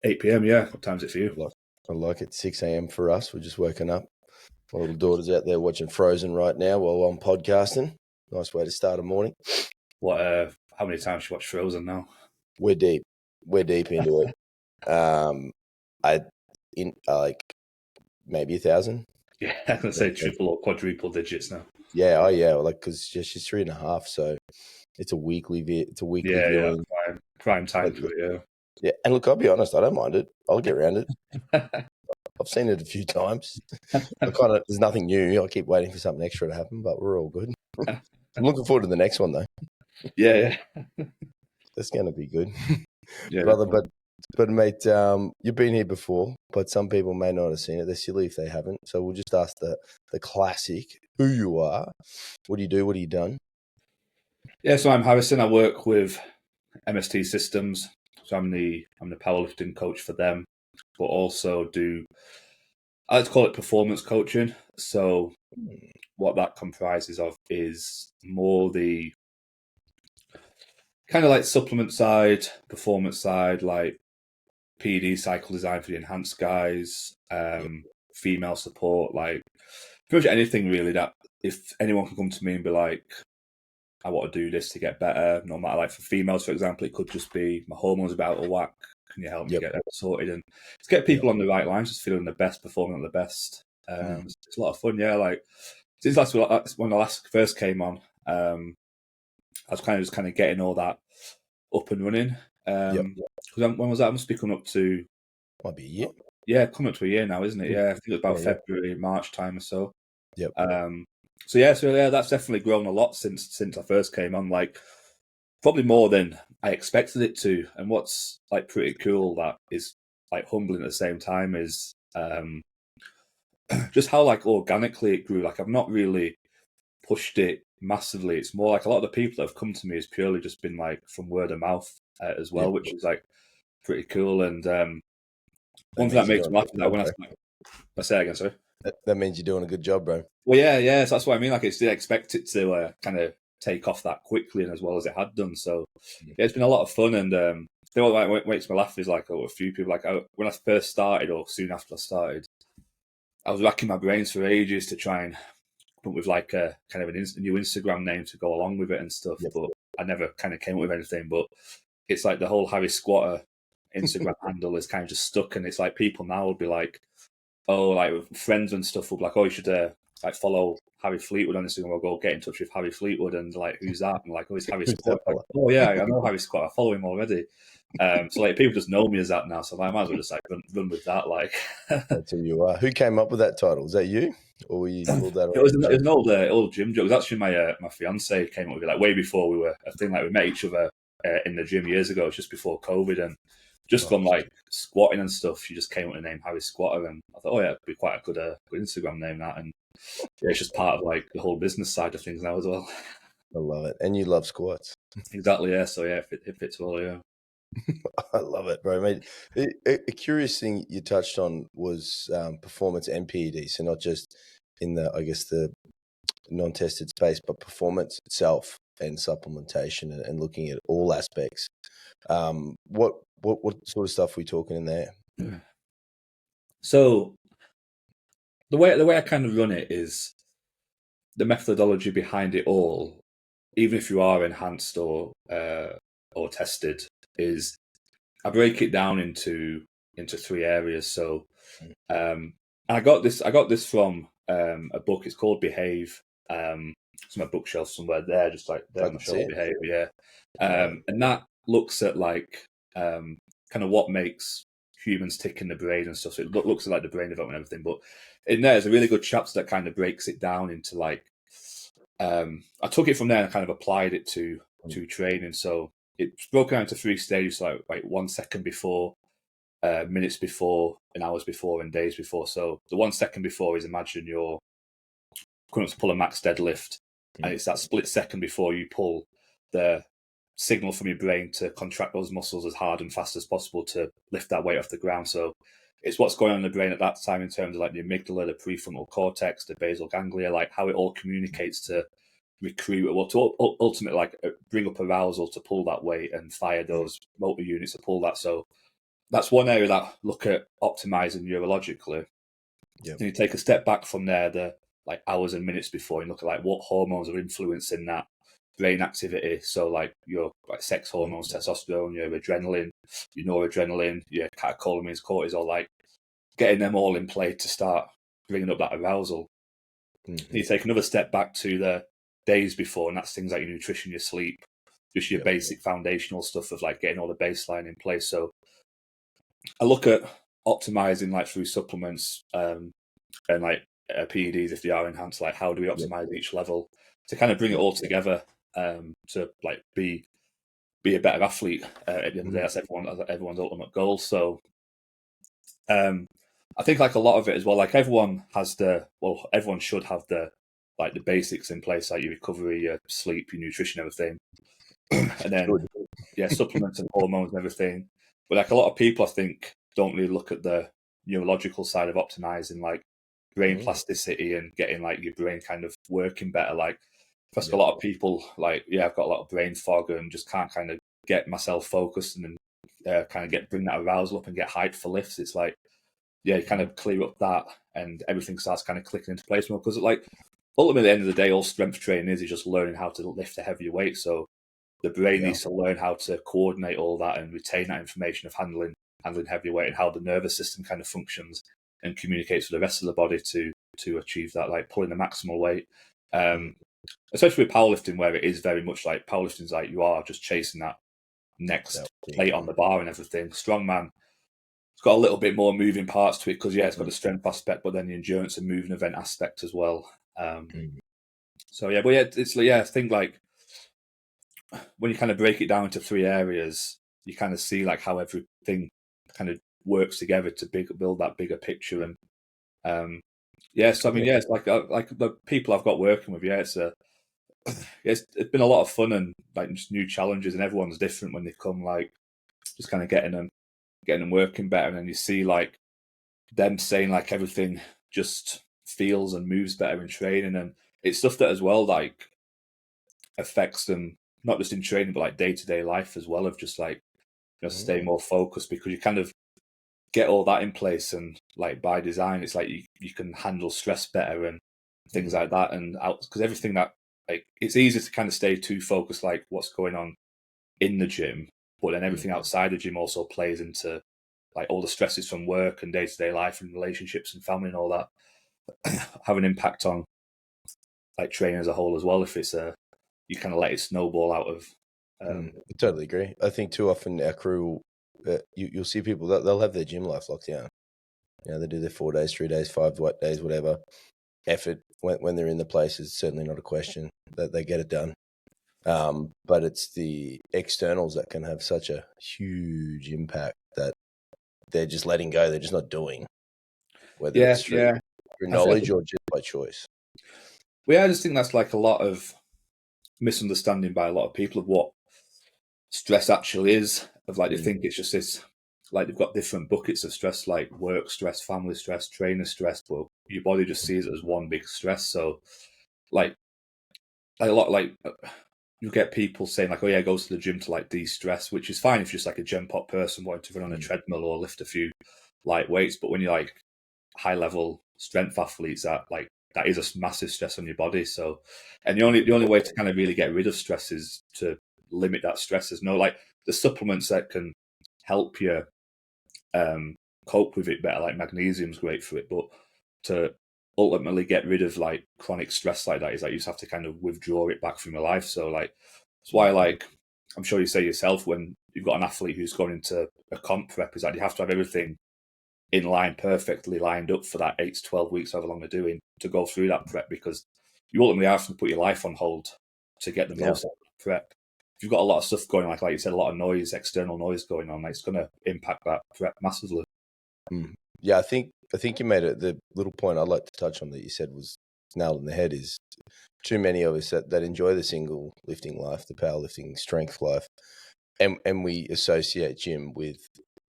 8 p.m. Yeah. What time is it for you? I like it. 6 a.m. for us. We're just woken up. My little daughter's out there watching Frozen right now while I'm podcasting. Nice way to start a morning. What? How many times you watch Frozen now? We're deep into it. Like maybe 1,000. Yeah, I was gonna say triple or quadruple digits now. Yeah, like because she's 3.5, so it's a weekly viewing. Prime time for it. Yeah, and look, I'll be honest, I don't mind it. I'll get around it. I've seen it a few times. There's nothing new. I keep waiting for something extra to happen, but we're all good. I'm looking forward to the next one though. Yeah. That's going to be good. Yeah, brother. But mate, you've been here before, but some people may not have seen it. They're silly if they haven't. So we'll just ask the classic: who you are, what do you do, what have you done? Yeah, so I'm Harrison. I work with MST Systems. So I'm the powerlifting coach for them, but also I like to call it performance coaching. So what that comprises of is more the kind of like supplement side, performance side, like PED cycle design for the enhanced guys, female support, like pretty much anything really that if anyone can come to me and be like, I want to do this to get better, no matter, like for females, for example, it could just be my hormones are out of whack. Can you help me get that sorted? And to get people on the right lines, just feeling the best, performing at the best. It's a lot of fun, yeah. Like since when I first came on, I was kind of getting all that up and running. When was that? I must be coming up to might be a year. Yeah, coming up to a year now, isn't it? Yeah, I think it was about February, March time or so. Yep. So that's definitely grown a lot since I first came on. Like probably more than I expected it to. And what's like pretty cool that is like humbling at the same time is just how like organically it grew. Like I've not really pushed it massively. It's more like a lot of the people that have come to me has purely just been like from word of mouth as well, which is like pretty cool. And one thing that makes me laugh is that when I say again, sorry. That means you're doing a good job, bro. Well, yeah. So that's what I mean. Like, I didn't expect it to kind of take off that quickly and as well as it had done. So, yeah, it's been a lot of fun. And what makes me laugh is like a few people. Like when I first started, or soon after I started, I was racking my brains for ages to try and come up with like a kind of a new Instagram name to go along with it and stuff. Yep. But I never kind of came up with anything. But it's like the whole Harry Squatter Instagram handle is kind of just stuck, and it's like people now will be like, oh, like friends and stuff will be like, oh, you should like follow Harry Fleetwood on Instagram, or go get in touch with Harry Fleetwood, and like, who's that? And like, oh, it's Harry Scott. Like, oh yeah, I know Harry Scott. I follow him already. So like people just know me as that now, so I might as well just like run with that. Like that's who you are. Who came up with that title? Was that you, or were you called that? It was an old gym joke. It was actually my fiance came up with it like way before we were a thing. Like we met each other in the gym years ago, just before COVID, and just from like squatting and stuff, she just came up with the name Harry Squatter, and I thought, oh yeah, it'd be quite a good Instagram name, that. And yeah, it's just part of like the whole business side of things now as well. I love it, and you love squats. Exactly, yeah. So yeah, it fits well, yeah. I love it, bro. Mate, a curious thing you touched on was performance and PED, so not just in the non-tested space, but performance itself and supplementation and looking at all aspects. What sort of stuff are we talking in there? So the way I kind of run it is the methodology behind it all, even if you are enhanced or tested, is I break it down into 3 areas. So I got this from a book. It's called Behave. It's on my bookshelf somewhere there, just like there on the shelf. Behave, yeah. And that looks at like kind of what makes humans tick in the brain and stuff. So it looks at like the brain development and everything. But in there's a really good chapter that kind of breaks it down into like I took it from there and kind of applied it to training. So it's broken down into 3 stages, so like 1 second before, minutes before, and hours before, and days before. So the 1 second before is, imagine you're going to pull a max deadlift, and it's that split second before you pull the signal from your brain to contract those muscles as hard and fast as possible to lift that weight off the ground. So it's what's going on in the brain at that time in terms of like the amygdala, the prefrontal cortex, the basal ganglia, like how it all communicates to recruit, or to ultimately like bring up arousal to pull that weight and fire those motor units to pull that. So that's one area that I look at optimizing neurologically. Yep. And you take a step back from there, the like hours and minutes before, and look at like what hormones are influencing that brain activity. So like your like sex hormones, testosterone, your adrenaline, your noradrenaline, your catecholamines, cortisol, like getting them all in play to start bringing up that arousal. Mm-hmm. You take another step back to the days before, and that's things like your nutrition, your sleep, just your basic foundational stuff of like getting all the baseline in place. So I look at optimizing like through supplements and like PEDs if they are enhanced. Like how do we optimize each level to kind of bring it all together to like be a better athlete at the end of the day. That's everyone's ultimate goal. So I think like a lot of it as well. Like everyone should have the like the basics in place, like your recovery, your sleep, your nutrition, everything, and then supplements and hormones and everything. But like a lot of people, I think, don't really look at the neurological side of optimizing, like brain plasticity and getting like your brain kind of working better. Like, I ask a lot of people, like, I've got a lot of brain fog and just can't kind of get myself focused and then kind of bring that arousal up and get hyped for lifts. It's like, you kind of clear up that and everything starts kind of clicking into place more. Because like ultimately, at the end of the day, all strength training is just learning how to lift a heavier weight. So the brain needs to learn how to coordinate all that and retain that information of handling heavy weight and how the nervous system kind of functions and communicates with the rest of the body to achieve that, like pulling the maximal weight. Especially with powerlifting, where it is very much like powerlifting is like you are just chasing that next plate on the bar and everything. Strongman, it's got a little bit more moving parts to it because it's got the strength aspect, but then the endurance and moving event aspect as well. So but it's I think like when you kind of break it down into three areas, you kind of see like how everything kind of works together to build that bigger picture. And so I mean, it's like the people I've got working with, it's been a lot of fun and like just new challenges, and everyone's different when they come. Like just kind of getting them working better, and then you see like them saying like everything just feels and moves better in training, and it's stuff that as well like affects them not just in training but like day-to-day life as well, of just like stay more focused, because you kind of get all that in place, and like by design it's like you can handle stress better and things like that, and out because everything that like it's easy to kind of stay too focused like what's going on in the gym, but then everything outside the gym also plays into like all the stresses from work and day-to-day life and relationships and family and all that have an impact on like training as a whole as well, if it's you kind of let it snowball out of I totally agree. I think too often our crew, you'll see people that they'll have their gym life locked down. They do their 4 days, 3 days, 5 days, whatever. Effort when they're in the place is certainly not a question that they get it done. But it's the externals that can have such a huge impact that they're just letting go. They're just not doing, whether it's through knowledge or just by choice. Well, I just think that's like a lot of misunderstanding by a lot of people of what stress actually is. Of like they think it's just this, like they've got different buckets of stress, like work stress, family stress, trainer stress, but your body just sees it as one big stress. So, like a lot, like you get people saying like, "Oh yeah, go to the gym to like de-stress," which is fine if you're just like a gym pop person wanting to run on a treadmill or lift a few light weights. But when you're like high level strength athletes, that is a massive stress on your body. So, and the only way to kind of really get rid of stress is to limit that stress. There's no like the supplements that can help you cope with it better, like magnesium's great for it, but to ultimately get rid of like chronic stress like that is like you just have to kind of withdraw it back from your life. So like that's why like I'm sure you say yourself, when you've got an athlete who's going into a comp prep, is like you have to have everything in line, perfectly lined up for that 8 to 12 weeks, however long they're doing, to go through that prep, because you ultimately have to put your life on hold to get the most out of the prep. If you've got a lot of stuff going, like you said, a lot of noise, external noise going on, it's going to impact that prep massively. Yeah, I think you made it. The little point I'd like to touch on that you said was nailed on the head is too many of us that enjoy the single lifting life, the powerlifting strength life, and we associate gym with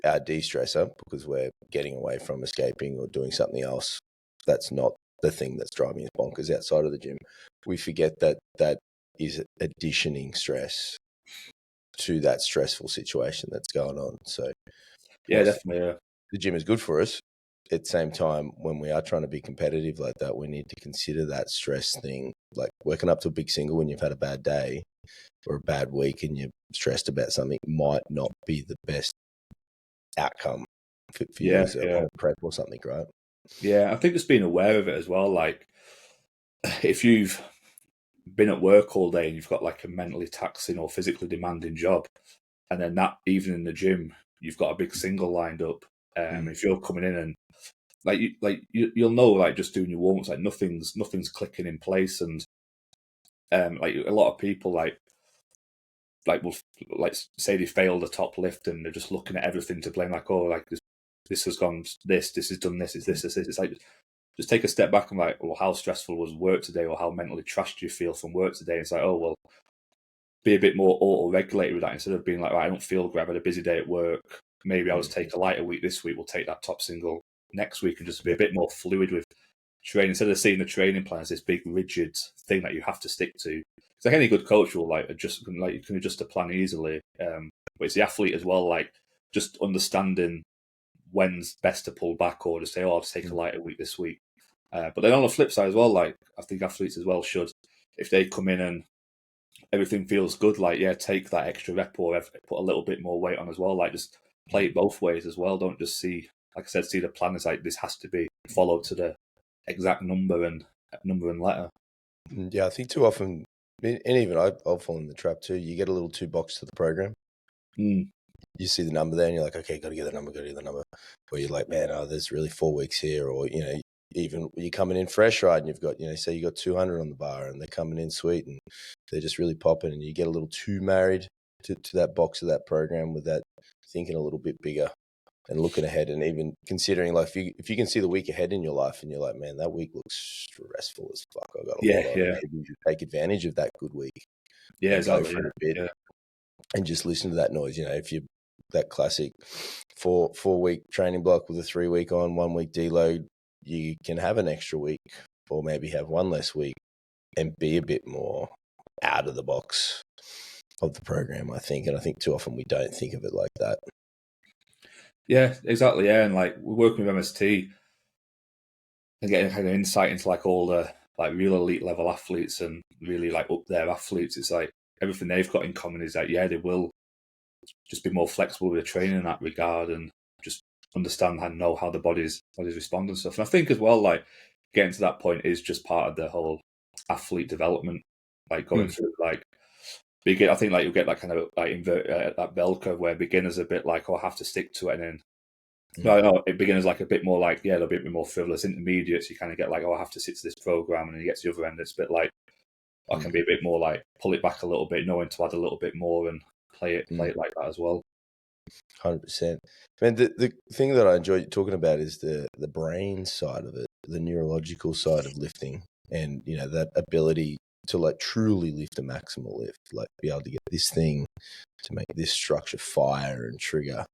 our de-stressor because we're getting away from escaping or doing something else. That's not the thing that's driving us bonkers outside of the gym. We forget that is additioning stress to that stressful situation that's going on. So Yeah, definitely. The gym is good for us. At the same time, when we are trying to be competitive like that, we need to consider that stress thing. Like working up to a big single when you've had a bad day or a bad week and you're stressed about something might not be the best outcome for you as a whole prep or something, right? Yeah, I think just being aware of it as well. Like, if you've been at work all day and you've got like a mentally taxing or physically demanding job, and then that evening in the gym you've got a big single lined up, if you're coming in and you'll know, like, just doing your warm-ups, like nothing's clicking in place, and like a lot of people will like say they failed a top lift and they're just looking at everything to blame, like, oh, like this has gone, this has done this, it's this. It's like, just take a step back and like, well, how stressful was work today, or how mentally trashed do you feel from work today? It's like, oh, well, be a bit more auto-regulated with that, instead of being like, right, I don't feel great, I had a busy day at work, maybe I'll just take a lighter week this week, we'll take that top single next week, and just be a bit more fluid with training, instead of seeing the training plan as this big rigid thing that you have to stick to. It's like any good coach will like adjust, like you can adjust a plan easily, but it's the athlete as well, like just understanding when's best to pull back, or just say, oh, I'll just take a lighter week this week. But then on the flip side as well, like I think athletes as well should, if they come in and everything feels good, like, yeah, take that extra rep or put a little bit more weight on as well. Like, just play it both ways as well. Don't just see, like I said, see the plan as like this has to be followed to the exact number and letter. Yeah, I think too often, and even I'll fall in the trap too. You get a little too boxed to the program. You see the number there and you're like, okay, got to get the number. Or you're like, man, there's really 4 weeks here. Or, even you're coming in fresh, right? And you've got, say you got 200 on the bar and they're coming in sweet and they're just really popping, and you get a little too married to that box of that program with that thinking a little bit bigger and looking ahead, and even considering, like, if you can see the week ahead in your life and you're like, man, that week looks stressful as fuck, I got a lot on. Maybe you should take advantage of that good week and exactly, go for it a bit and just listen to that noise. If you that classic 4 week training block with a 3 week on, 1 week deload, you can have an extra week or maybe have one less week and be a bit more out of the box of the program, I think. And I think too often we don't think of it like that. Yeah, exactly. Yeah, and like we're working with MST and getting kind of insight into like all the like real elite level athletes and really like up there athletes. It's like everything they've got in common is that, yeah, they will just be more flexible with the training in that regard, and just understand and know how the body's respond and stuff. And I think as well, like getting to that point is just part of the whole athlete development, like going through like I think like you'll get that kind of like invert that bell curve where beginners are a bit like, oh, I have to stick to it, and then no, it beginners like a bit more like, yeah, they'll be a bit more frivolous. Intermediates, you kind of get like, oh, I have to sit to this program, and then you get to the other end, it's a bit like, I can be a bit more like pull it back a little bit, knowing to add a little bit more and play it like that as well. 100%. Man, the thing that I enjoy talking about is the brain side of it, the neurological side of lifting, and that ability to like truly lift a maximal lift, like be able to get this thing to make this structure fire and trigger.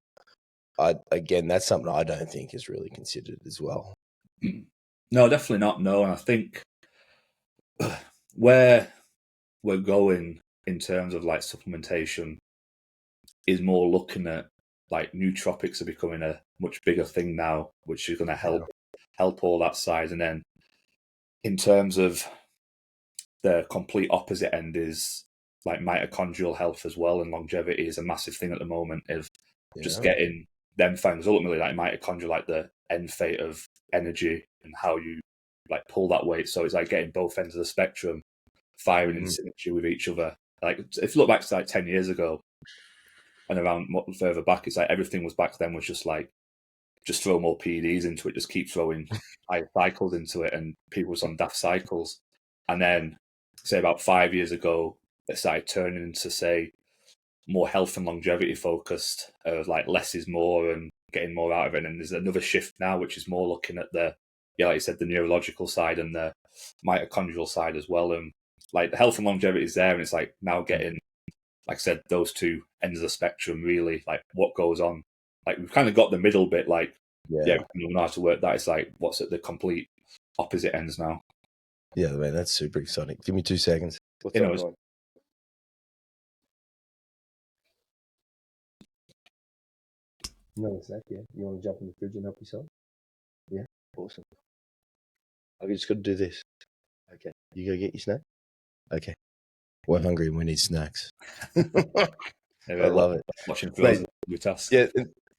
Again, that's something I don't think is really considered as well. No, definitely not. No, and I think where we're going in terms of like supplementation is more looking at like nootropics are becoming a much bigger thing now, which is going to help all that side. And then in terms of the complete opposite end is like mitochondrial health as well, and longevity is a massive thing at the moment of just getting them things. Ultimately, like mitochondria, like the end fate of energy and how you like pull that weight. So it's like getting both ends of the spectrum firing in synergy with each other. Like if you look back to like 10 years ago and around further back, it's like everything was back then was just like, just throw more PEDs into it, just keep throwing high cycles into it, and people was on daft cycles. And then say about 5 years ago, it started turning into say more health and longevity focused, of like less is more and getting more out of it. And there's another shift now, which is more looking at the, like you said, the neurological side and the mitochondrial side as well. And like the health and longevity is there, and it's like now getting, like I said, those two ends of the spectrum really, like what goes on. Like we've kind of got the middle bit, like we know how to work that. It's like what's at the complete opposite ends now. Yeah, man, that's super exciting. Give me 2 seconds. What's up, John? Another snack, yeah. You want to jump in the fridge and help yourself? Yeah, awesome. I just got to do this. Okay, you go get your snack. Okay, we're hungry and we need snacks. I love it, Watching mate. Frozen new task. Yeah,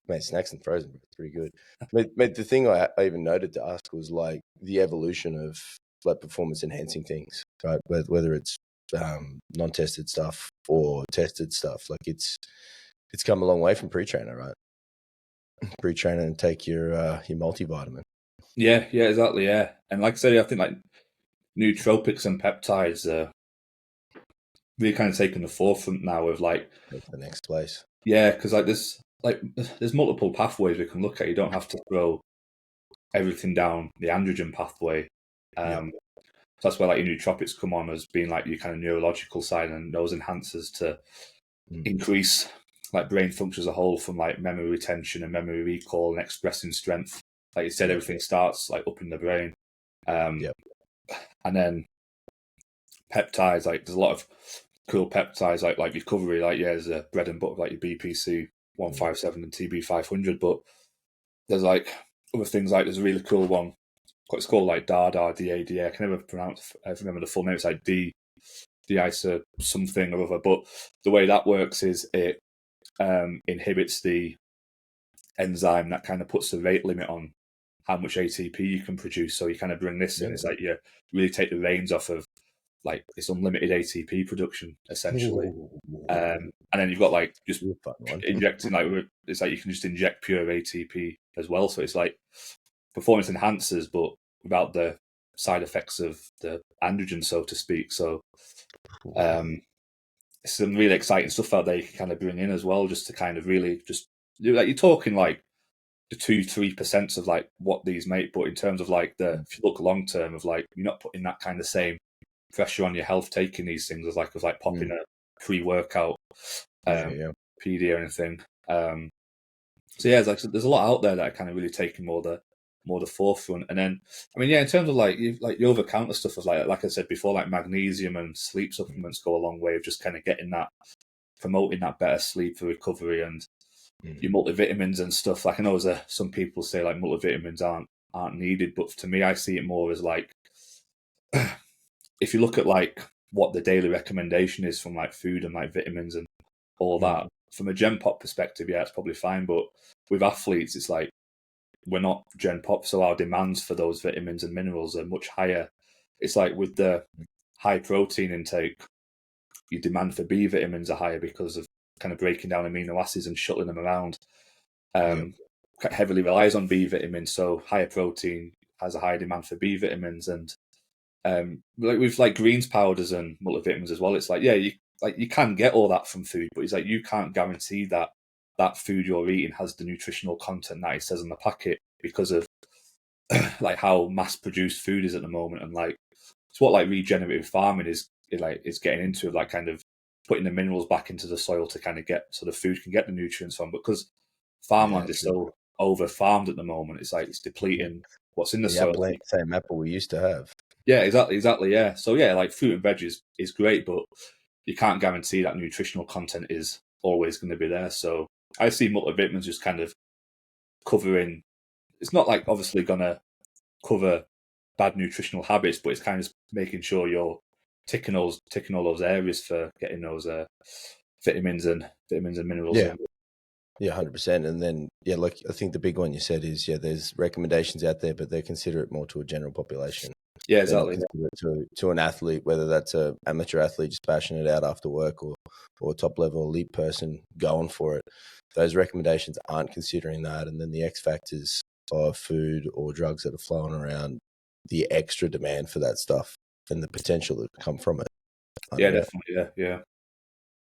mate, snacks and frozen are pretty good. Mate, the thing I even noted to ask was like the evolution of like performance enhancing things, right? Whether it's non-tested stuff or tested stuff, like it's come a long way from pre-trainer, right? Pre-trainer and take your multivitamin. Yeah, exactly, yeah. And like I said, I think like nootropics and peptides are really kind of taking the forefront now of like That's the next place. Yeah, because there's multiple pathways we can look at. You don't have to throw everything down the androgen pathway. Yep. So that's where like your nootropics come on as being like your kind of neurological side, and those enhancers to increase like brain function as a whole, from like memory retention and memory recall and expressing strength. Like you said, everything starts like up in the brain. And then peptides, like there's a lot of cool peptides like recovery, like there's a bread and butter like your BPC 157 and TB 500, but there's like other things, like there's a really cool one. It's called like DADA, DADA. I can never pronounce. I remember the full name. It's like D-iso something or other. But the way that works is it inhibits the enzyme that kind of puts the rate limit on how much ATP you can produce. So you kind of bring this in. It's like you really take the reins off of like this unlimited ATP production essentially. And then you've got like just injecting like it's like you can just inject pure ATP as well. So it's like performance enhancers, but without the side effects of the androgen, so to speak. So some really exciting stuff out there you can kind of bring in as well, just to kind of really just like you're talking like the 2-3% of like what these make, but in terms of like if you look long term of like you're not putting that kind of same pressure on your health taking these things as like popping a pre-workout PD or anything. So yeah, there's a lot out there that are kind of really taking more the forefront. And then I mean, in terms of like the over counter stuff, of like I said before, like magnesium and sleep supplements go a long way of just kind of promoting that better sleep for recovery, and your multivitamins and stuff. Like I know some people say like multivitamins aren't needed, but to me, I see it more as like if you look at like what the daily recommendation is from like food and like vitamins and all that, from a Gen Pop perspective, yeah, it's probably fine. But with athletes, it's like we're not Gen Pop, so our demands for those vitamins and minerals are much higher. It's like with the high protein intake, your demand for B vitamins are higher because of kind of breaking down amino acids and shuttling them around. Heavily relies on B vitamins, so higher protein has a higher demand for B vitamins, and like with like greens powders and multivitamins as well. It's like you can get all that from food, but it's like you can't guarantee that food you're eating has the nutritional content that it says on the packet because of like how mass produced food is at the moment. And like it's what like regenerative farming is getting into, like kind of putting the minerals back into the soil to kind of get so the food can get the nutrients from, because farmland is so over farmed at the moment. It's like it's depleting what's in the soil. Same apple we used to have. Yeah, exactly. Yeah. So yeah, like fruit and veg is great, but you can't guarantee that nutritional content is always going to be there. So I see multivitamins just kind of covering. It's not like obviously going to cover bad nutritional habits, but it's kind of making sure you're ticking all those areas for getting those vitamins and minerals. Yeah, 100%. And then like I think the big one you said is there's recommendations out there, but they consider it more to a general population. Yeah, exactly. To an athlete, whether that's a amateur athlete just bashing it out after work, or a top level elite person going for it. Those recommendations aren't considering that, and then the X factors of food or drugs that are flowing around, the extra demand for that stuff and the potential that come from it. Yeah, definitely. Yeah.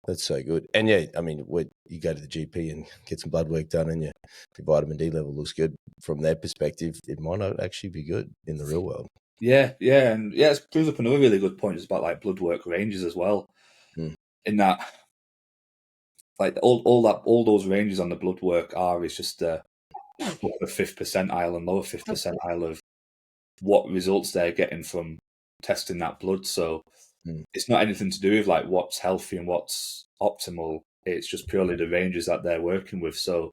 That's so good. And I mean, you go to the GP and get some blood work done and your vitamin D level looks good, from their perspective, it might not actually be good in the real world. Yeah, and it brings up another really good point. It's about like blood work ranges as well. In that, like all those ranges on the blood work is just the fifth percentile and lower fifth percentile of what results they're getting from testing that blood. So it's not anything to do with like what's healthy and what's optimal. It's just purely the ranges that they're working with. So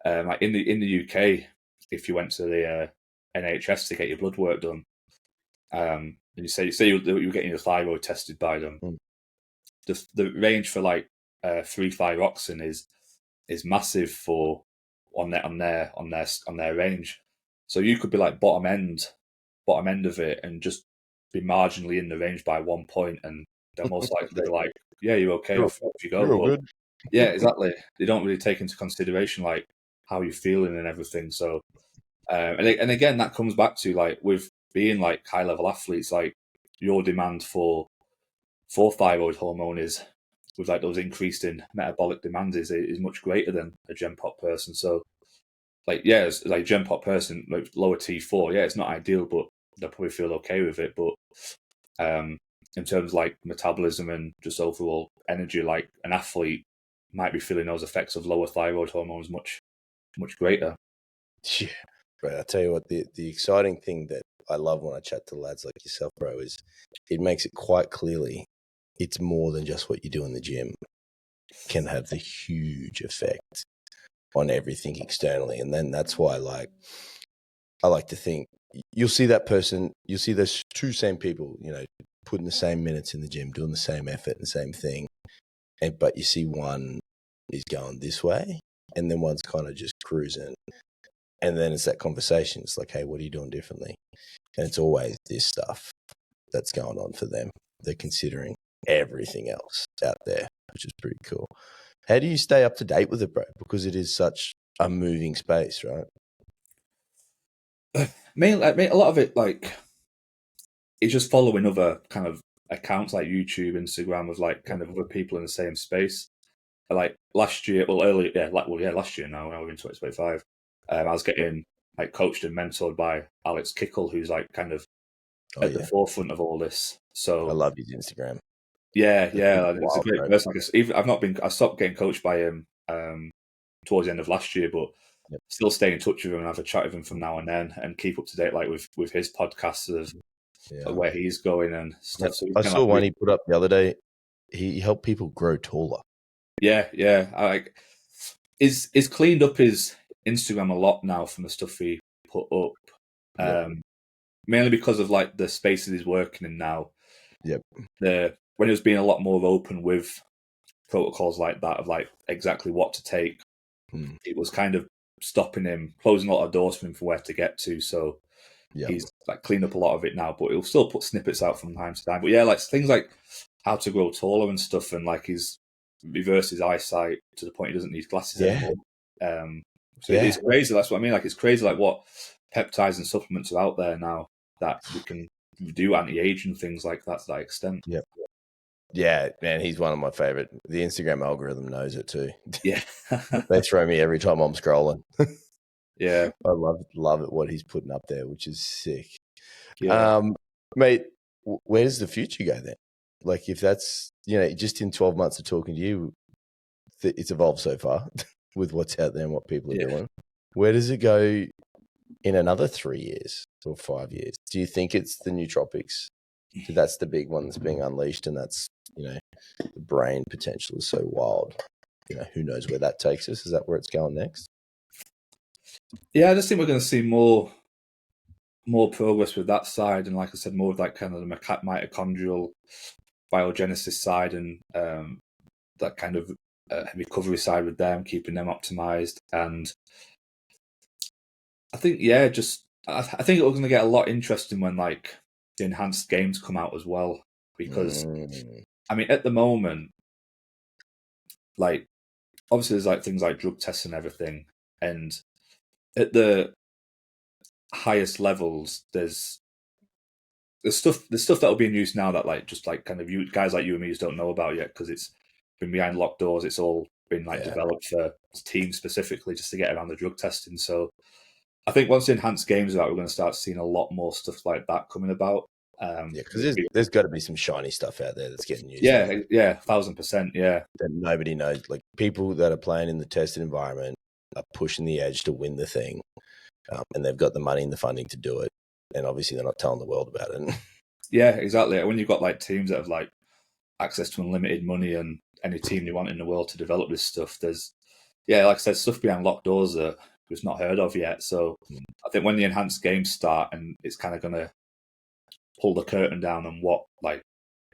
Like in the UK, if you went to the NHS to get your blood work done, and you say you're getting your thyroid tested by them, the range for like 3-thyroxine is massive for on their range. So you could be like bottom end of it and just be marginally in the range by 1 point, and they're most likely to be like, yeah, you're okay, off you go. You're all But good. yeah, exactly. They don't really take into consideration like how you're feeling and everything. So and again, that comes back to like with being like high level athletes, like your demand for thyroid hormone is with like those increased in metabolic demands is much greater than a Gen Pop person. So like, yeah, it's like Gen Pop person, like lower T4, yeah, it's not ideal, but they'll probably feel okay with it. But in terms of like metabolism and just overall energy, like an athlete might be feeling those effects of lower thyroid hormones much greater. Yeah, bro. I tell you what, the exciting thing that I love when I chat to lads like yourself, bro, is it makes it quite clearly it's more than just what you do in the gym. Can have the huge effect on everything externally, and then that's why, like, I like to think you'll see that person, you'll see those two same people, you know, putting the same minutes in the gym, doing the same effort and the same thing, but you see one is going this way, and then one's kind of just cruising. And then it's that conversation. It's like, hey, what are you doing differently? And it's always this stuff that's going on for them. They're considering everything else out there, which is pretty cool. How do you stay up to date with it, bro? Because it is such a moving space, right? Mainly, a lot of it, like, it's just following other kind of accounts like YouTube, Instagram, of like kind of other people in the same space. Like last year, last year now we're in 2025. I was getting like coached and mentored by Alex Kickle, who's like kind of at the forefront of all this. So I love his Instagram. Yeah, It's it's a wild, great bro. person. I stopped getting coached by him towards the end of last year, but still stay in touch with him and have a chat with him from now and then, and keep up to date like with his podcasts of like, where he's going and stuff. So I saw one he put up the other day. He helped people grow taller. Yeah. I like is cleaned up his Instagram a lot now from the stuff he put up. Mainly because of like the spaces he's working in now. Yep. When he was being a lot more open with protocols like that of like exactly what to take, it was kind of stopping him, closing a lot of doors for him for where to get to. So he's like cleaned up a lot of it now, but he'll still put snippets out from time to time. But yeah, like things like how to grow taller and stuff, and like he's reversed his eyesight to the point he doesn't need glasses anymore. It's crazy. That's what I mean. Like it's crazy, like what peptides and supplements are out there now that we can do anti-aging things like that to that extent. Yep. Yeah, man, he's one of my favorite. The Instagram algorithm knows it too. Yeah. They throw me every time I'm scrolling. Yeah. I love it what he's putting up there, which is sick. Yeah. Mate, where does the future go then? Like if that's, you know, just in 12 months of talking to you, it's evolved so far with what's out there and what people are doing. Where does it go in another 3 years or 5 years? Do you think it's the nootropics? So that's the big one that's being unleashed, and that's, you know, the brain potential is so wild. You know, who knows where that takes us? Is that where it's going next? Yeah, I just think we're going to see more progress with that side, and like I said, more of that kind of the mitochondrial biogenesis side, and that kind of recovery side with them, keeping them optimized. And I think, I think it's going to get a lot interesting when like the enhanced games come out as well, because I mean, at the moment, like obviously there's like things like drug tests and everything, and at the highest levels, there's stuff that will be in use now that like just like kind of you guys like you and me just don't know about yet, because it's been behind locked doors. It's all been like developed for teams specifically just to get around the drug testing. So I think once the enhanced games are out, we're going to start seeing a lot more stuff like that coming about. Because there's got to be some shiny stuff out there that's getting used. Yeah, 1,000%. Yeah, that nobody knows. Like people that are playing in the tested environment are pushing the edge to win the thing, and they've got the money and the funding to do it. And obviously, they're not telling the world about it. Yeah, exactly. When you've got like teams that have like access to unlimited money and any team you want in the world to develop this stuff, there's yeah, like I said, stuff behind locked doors that we've not heard of yet. So Mm. I think when the enhanced games start, and it's kind of going to pull the curtain down on what like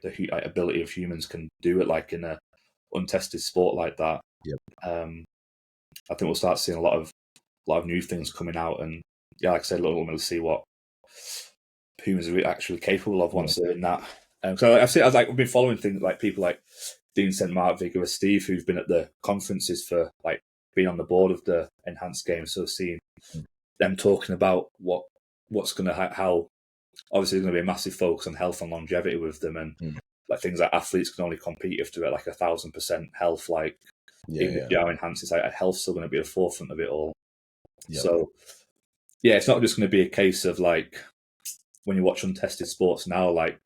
the ability of humans can do it like in a untested sport like that. Yep. I think we'll start seeing a lot of new things coming out, and yeah, like I said, we'll see what humans are actually capable of once they're in that. So I've been following things like people like Dean St. Mark, Vigorous Steve, who've been at the conferences for like being on the board of the enhanced games. So seeing them talking about what's going to how obviously there's going to be a massive focus on health and longevity with them, and like things like athletes can only compete if they're at like 1,000% health. Like even if you are enhanced, it's like health's still going to be at the forefront of it all. Yep. So yeah, it's not just going to be a case of like when you watch untested sports now, like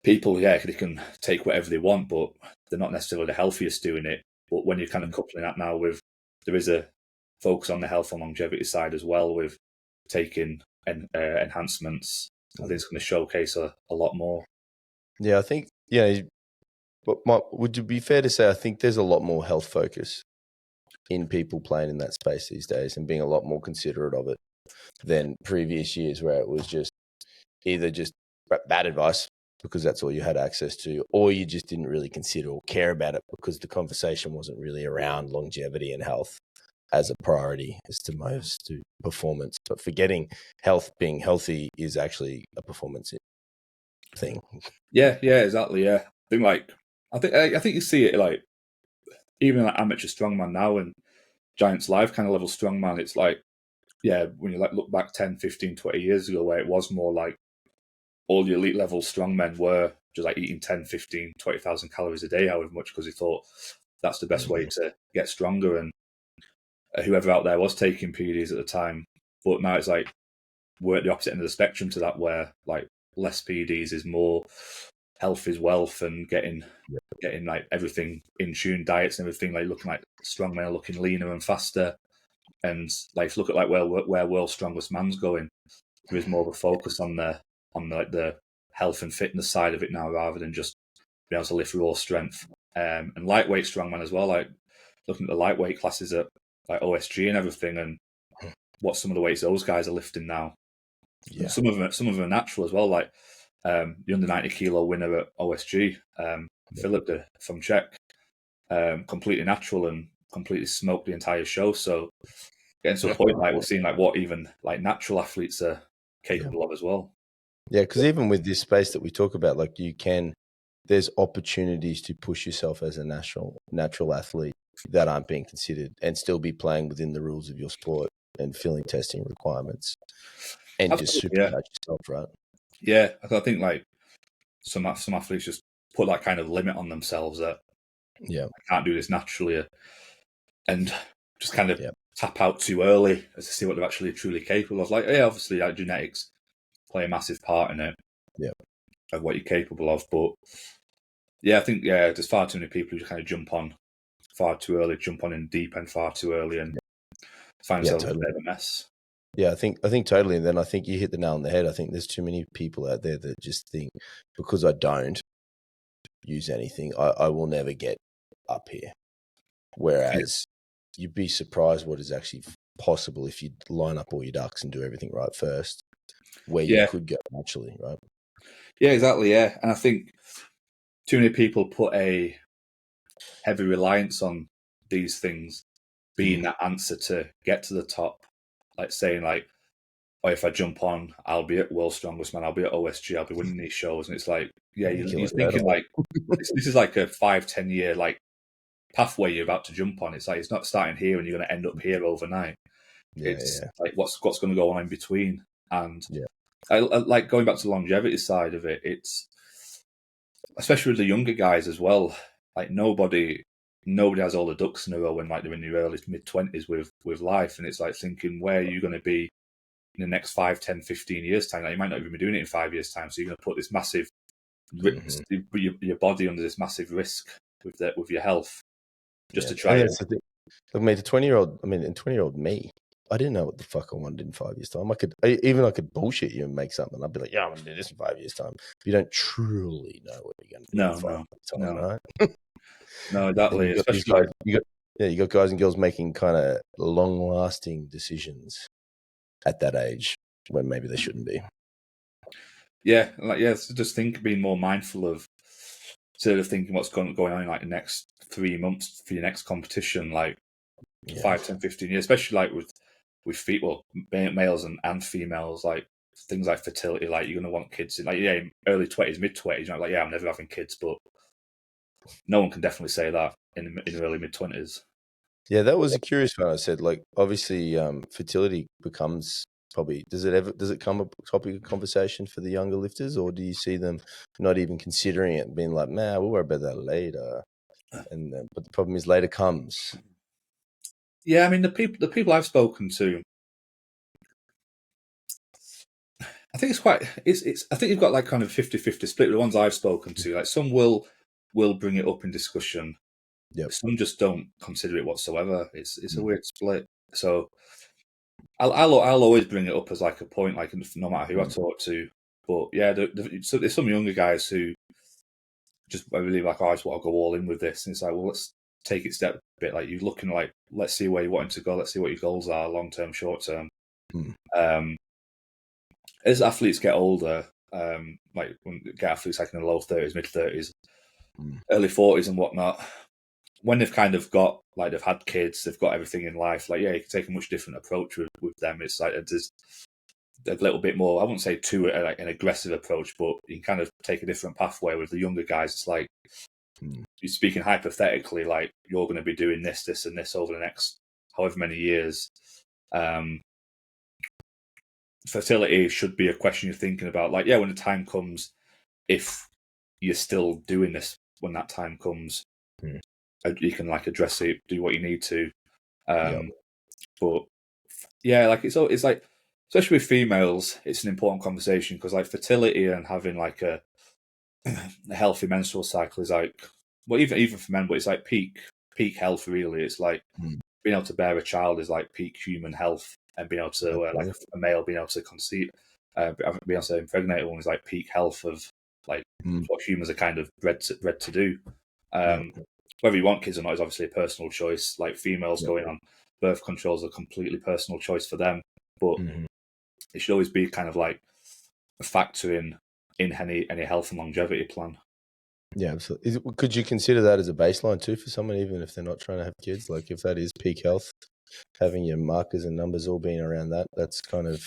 people, yeah, they can take whatever they want, but they're not necessarily the healthiest doing it. But when you're kind of coupling that now with, there is a focus on the health and longevity side as well with taking enhancements, I think it's going to showcase a lot more. Yeah, I think, but would it be fair to say, I think there's a lot more health focus in people playing in that space these days and being a lot more considerate of it than previous years where it was just either just bad advice because that's all you had access to, or you just didn't really consider or care about it because the conversation wasn't really around longevity and health as a priority as to most to performance. But forgetting being healthy is actually a performance thing. Yeah, exactly. Yeah, I think you see it like even like amateur strongman now and Giants Live kind of level strongman. It's like, yeah, when you like look back 10, 15, 20 years ago, where it was more like all the elite level strongmen were just like eating 10, 15, 20,000 calories a day, however much, because they thought that's the best way to get stronger. And whoever out there was taking PEDs at the time. But now it's like we're at the opposite end of the spectrum to that, where like less PEDs is more, health is wealth, and getting like everything in tune, diets and everything, like looking like strongmen are looking leaner and faster. And like look at like where world's strongest man's going. There is more of a focus on the health and fitness side of it now, rather than just being able to lift raw strength. And lightweight strongman as well, like looking at the lightweight classes at like OSG and everything, and what some of the weights those guys are lifting now. Yeah. Some of them are natural as well, like the under 90 kilo winner at OSG, Philip from Czech, completely natural and completely smoked the entire show. So getting to a point like we're seeing like what even like natural athletes are capable of as well. Yeah, because even with this space that we talk about, like there's opportunities to push yourself as a natural athlete that aren't being considered and still be playing within the rules of your sport and filling testing requirements and absolutely, just supercharge yourself, right? Yeah, I think like some athletes just put that kind of limit on themselves that I can't do this naturally, and just kind of tap out too early as to see what they're actually truly capable of. Like, yeah, obviously, like, genetics play a massive part in it, of what you're capable of. But yeah, I think there's far too many people who just kind of jump on far too early, jump on in deep end far too early, and find themselves a bit of a mess. Yeah, I think totally. And then I think you hit the nail on the head. I think there's too many people out there that just think because I don't use anything, I will never get up here. Whereas you'd be surprised what is actually possible if you line up all your ducks and do everything right first, where you could go naturally, right? Yeah, exactly. Yeah, and I think too many people put a heavy reliance on these things being that answer to get to the top, like saying like, oh, if I jump on, I'll be at World's Strongest Man, I'll be at OSG, I'll be winning these shows. And it's like, yeah, you're thinking like, this is like a 5-10 year like pathway you're about to jump on. It's like, it's not starting here and you're going to end up here overnight. It's like, what's going to go on in between. And I like going back to the longevity side of it, it's, especially with the younger guys as well, like nobody has all the ducks in a row when like they're in their early mid-20s with life. And it's like thinking, where are you going to be in the next 5, 10, 15 years time? Like, you might not even be doing it in 5 years time. So you're going to put this massive your body under this massive risk with your health just to try. I mean, the 20-year-old me, I didn't know what the fuck I wanted in 5 years time. I could bullshit you and make something. I'd be like, yeah, I'm going to do this in 5 years time. But you don't truly know what you're going to do in 5 years time, right? No, exactly. Yeah, you got guys and girls making kind of long-lasting decisions at that age when maybe they shouldn't be. Yeah, so just being more mindful of, instead of thinking what's going on in like the next 3 months for your next competition, like 5, 10, 15 years, especially like with males and females, like things like fertility, like you're going to want kids in like, early 20s, mid-20s, you're like, I'm never having kids, but no one can definitely say that in early mid-20s. Yeah, that was a curious one. I said, like, obviously, fertility becomes probably, does it come a topic of conversation for the younger lifters, or do you see them not even considering it and being like, nah, we'll worry about that later? And but the problem is later comes. Yeah, I mean, the people I've spoken to, I think I think you've got like kind of 50-50 split. The ones I've spoken to, like some will bring it up in discussion. Yep. Some just don't consider it whatsoever. It's a Mm. weird split. So I'll always bring it up as like a point, like no matter who I talk to. But yeah, so there's some younger guys who just really like, I just want to go all in with this. And it's like, well, let's take it step a bit. Like you're looking like, let's see where you're wanting to go. Let's see what your goals are, long term, short term. Mm. As athletes get older, like when get athletes like in the low 30s, mid 30s, early 40s, and whatnot, when they've kind of got like they've had kids, they've got everything in life. Like you can take a much different approach with them. It's like there's a little bit more. I wouldn't say too like an aggressive approach, but you can kind of take a different pathway with the younger guys. It's like you're speaking hypothetically, like you're going to be doing this, this, and this over the next however many years. Fertility should be a question you're thinking about. Like, when the time comes, if you're still doing this when that time comes, you can like address it, do what you need to. But yeah, like it's like, especially with females, it's an important conversation because like fertility and having like a healthy menstrual cycle is like, well, even for men, but it's like peak health really. It's like being able to bear a child is like peak human health, and being able to like a male being able to conceive, being able to impregnate one is like peak health of like what humans are kind of bred to do. Whether you want kids or not is obviously a personal choice. Like females going on birth control is a completely personal choice for them, but it should always be kind of like a factor in any health and longevity plan. Yeah, absolutely. Could you consider that as a baseline too for someone, even if they're not trying to have kids? Like if that is peak health, having your markers and numbers all being around that, that's kind of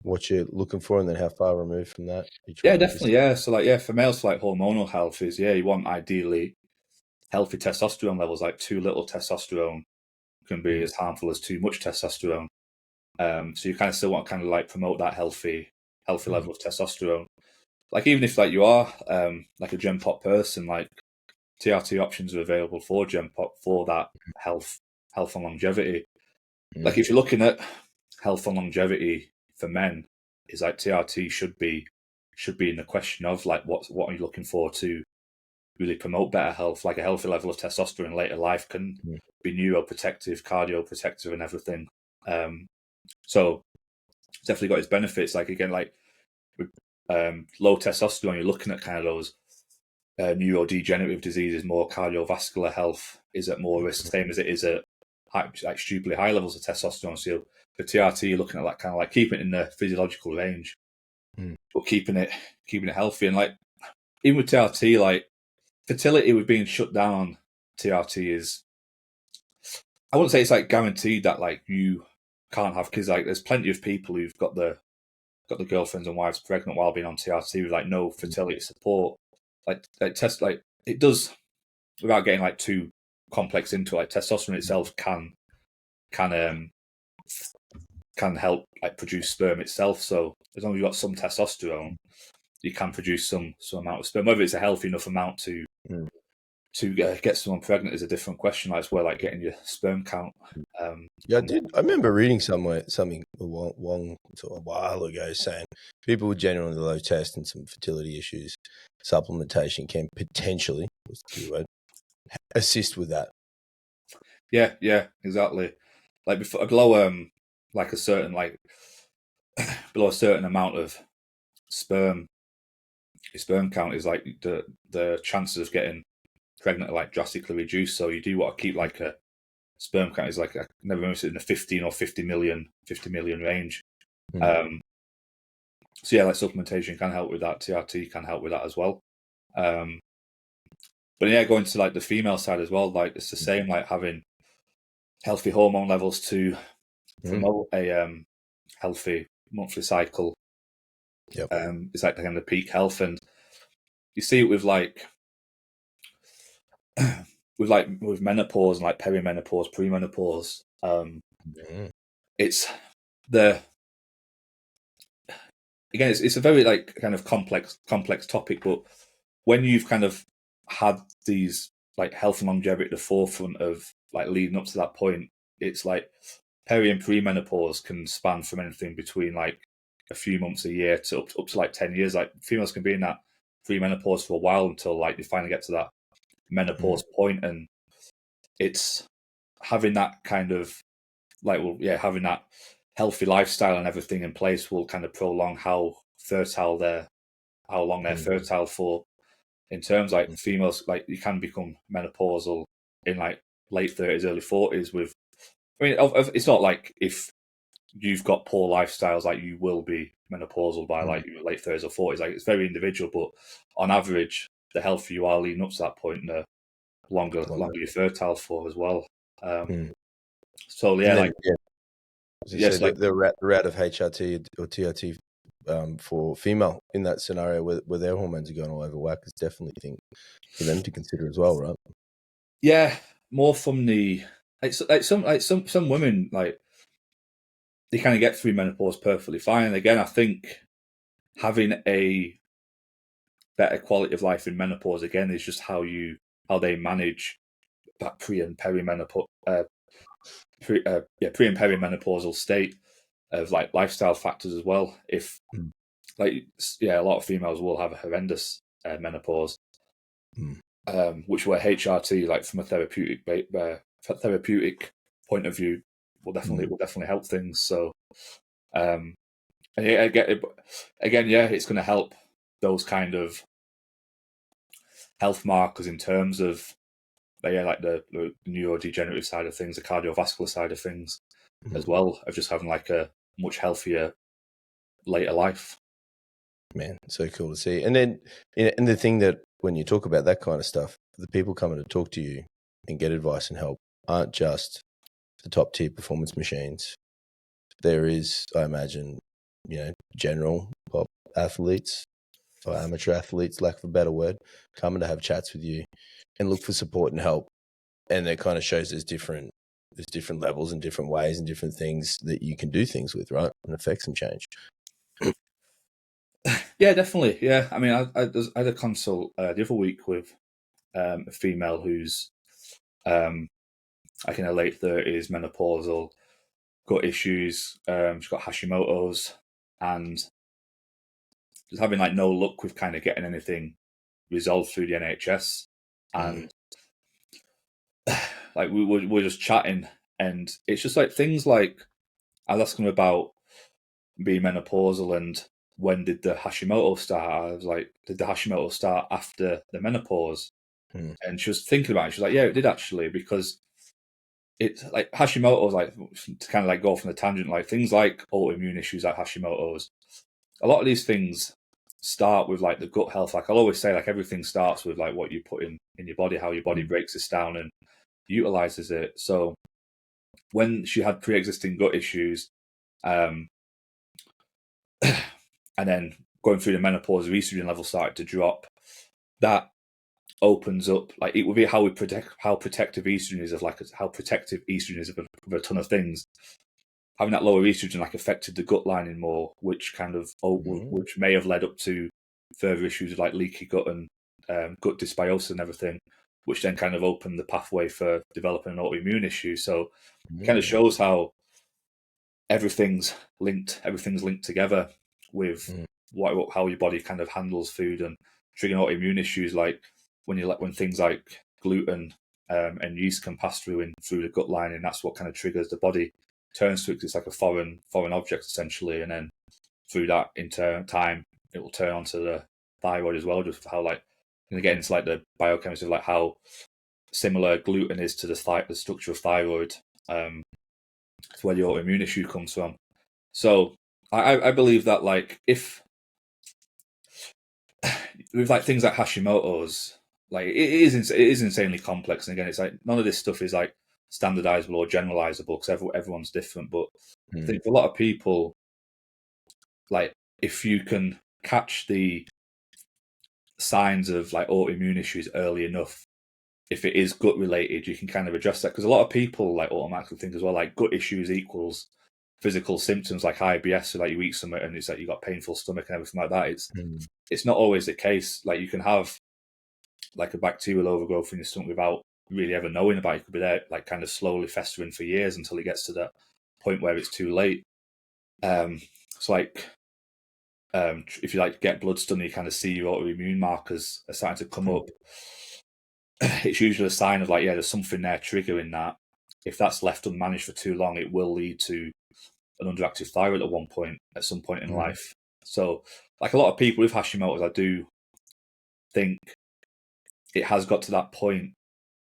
what you're looking for, and then how far removed from that you try. Yeah, definitely. Yeah, so like for males, for like hormonal health is you want ideally healthy testosterone levels. Like too little testosterone can be as harmful as too much testosterone. So you kind of still want to kind of like promote that healthy level of testosterone. Like even if like you are like a Gen Pop person, like TRT options are available for Gen Pop for that health and longevity. Like if you're looking at health and longevity for men, is like TRT should be in the question of like what are you looking for to really promote better health. Like a healthy level of testosterone in later life can be neuroprotective, cardioprotective, and everything. So it's definitely got its benefits. Like again, like with low testosterone, you're looking at kind of those neurodegenerative diseases, more cardiovascular health is at more risk, same as it is at like stupidly high levels of testosterone. So for TRT, you're looking at that kind of like keeping it in the physiological range, but keeping it healthy. And like even with TRT, like fertility with being shut down on TRT is, I wouldn't say it's like guaranteed that like you can't have kids. Like there's plenty of people who've got the girlfriends and wives pregnant while being on TRT with like no fertility support. Like test like it does, without getting like too complex into it, like testosterone itself can help like produce sperm itself. So as long as you've got some testosterone, you can produce some amount of sperm. Whether it's a healthy enough amount to get someone pregnant is a different question. Like, it's where like getting your sperm count. Yeah, I did. I remember reading something a while ago saying people with genuinely low test and some fertility issues, supplementation can potentially, what's the key word, assist with that. Yeah, exactly. Like below like a certain like below a certain amount of sperm, your sperm count is like the chances of getting pregnant are like drastically reduced. So you do want to keep like a sperm count is like I never remember in the 15 or 50 million range. Mm. So yeah, like supplementation can help with that. TRT can help with that as well. But yeah, going to like the female side as well, like it's the same, like having healthy hormone levels to promote a healthy monthly cycle. Yep. It's like kind of peak health, and you see it with like with menopause and like perimenopause, premenopause. It's the again, it's a very like kind of complex topic, but when you've kind of had these like health and longevity at the forefront of like leading up to that point, it's like peri and premenopause can span from anything between like a few months a year to up to like 10 years. Like females can be in that premenopause for a while until like they finally get to that menopause point, and it's having that kind of like, well, yeah, having that healthy lifestyle and everything in place will kind of prolong how long they're fertile for. In terms like females, like you can become menopausal in like late 30s, early 40s. With, I mean, it's not like if you've got poor lifestyles, like you will be menopausal by like your late 30s or 40s. Like it's very individual, but on average, the healthier you are leading up to that point, the longer you're fertile for as well. So yeah, And then, like so like the route of HRT or TRT for female in that scenario where their hormones are going all over whack is definitely a thing for them to consider as well, right? yeah, more from the some women like they kind of get through menopause perfectly fine. And again, I think having a better quality of life in menopause again is just how they manage that pre and perimenopausal state of like lifestyle factors as well. If like a lot of females will have a horrendous menopause, which where HRT like from a therapeutic point of view will definitely help things. So and I get it again, yeah, it's going to help those kind of health markers in terms of like the neurodegenerative side of things, the cardiovascular side of things as well, of just having like a much healthier later life. Man, so cool to see. And then, and the thing that when you talk about that kind of stuff, the people coming to talk to you and get advice and help aren't just the top tier performance machines. There is, I imagine, general pop athletes or amateur athletes, lack of a better word, coming to have chats with you and look for support and help. And it kind of shows there's different levels and different ways and different things that you can do things with, right? And affect some change. Yeah, definitely. Yeah, I mean, I had a consult the other week with a female who's like in her late 30s, menopausal, got issues. She's got Hashimoto's, and just having like no luck with kind of getting anything resolved through the NHS. And like we're just chatting, and it's just like things like I was asking her about being menopausal and when did the Hashimoto start. I was like, did the Hashimoto start after the menopause? And she was thinking about it. She was like, yeah, it did actually, because it's like Hashimoto's, like to kind of like go off on a tangent, like things like autoimmune issues like Hashimoto's. A lot of these things start with like the gut health. Like I'll always say, like everything starts with like what you put in your body, how your body breaks this down and utilizes it. So when she had pre-existing gut issues, and then going through the menopause, the estrogen level started to drop. That opens up like it would be how protective estrogen is of a ton of things. Having that lower estrogen like affected the gut lining more, which kind of which may have led up to further issues like leaky gut and gut dysbiosis and everything, which then kind of opened the pathway for developing an autoimmune issue. So it kind of shows how everything's linked together with how your body kind of handles food and triggering autoimmune issues, like when things like gluten and yeast can pass through the gut lining. That's what kind of triggers the body turns to it. It's like a foreign object essentially, and then through that in time it will turn onto the thyroid as well, just how like going to get into like the biochemistry, like how similar gluten is to the structure of thyroid. It's where the autoimmune issue comes from. So I believe that like if with like things like Hashimoto's, like it is insanely complex. And again, it's like none of this stuff is like standardizable or generalizable because everyone's different. But I think for a lot of people, like if you can catch the signs of like autoimmune issues early enough, if it is gut related, you can kind of address that. Because a lot of people like automatically think as well, like gut issues equals physical symptoms like IBS, so like you eat something and it's like you got painful stomach and everything like that. It's not always the case. Like you can have like a bacterial overgrowth in your stomach without really ever knowing about it. It could be there like kind of slowly festering for years until it gets to that point where it's too late. It's like if you like get blood done, you kind of see your autoimmune markers are starting to come up. It's usually a sign of like, yeah, there's something there triggering that. If that's left unmanaged for too long, it will lead to an underactive thyroid at some point in life. So like a lot of people with Hashimoto's, I do think it has got to that point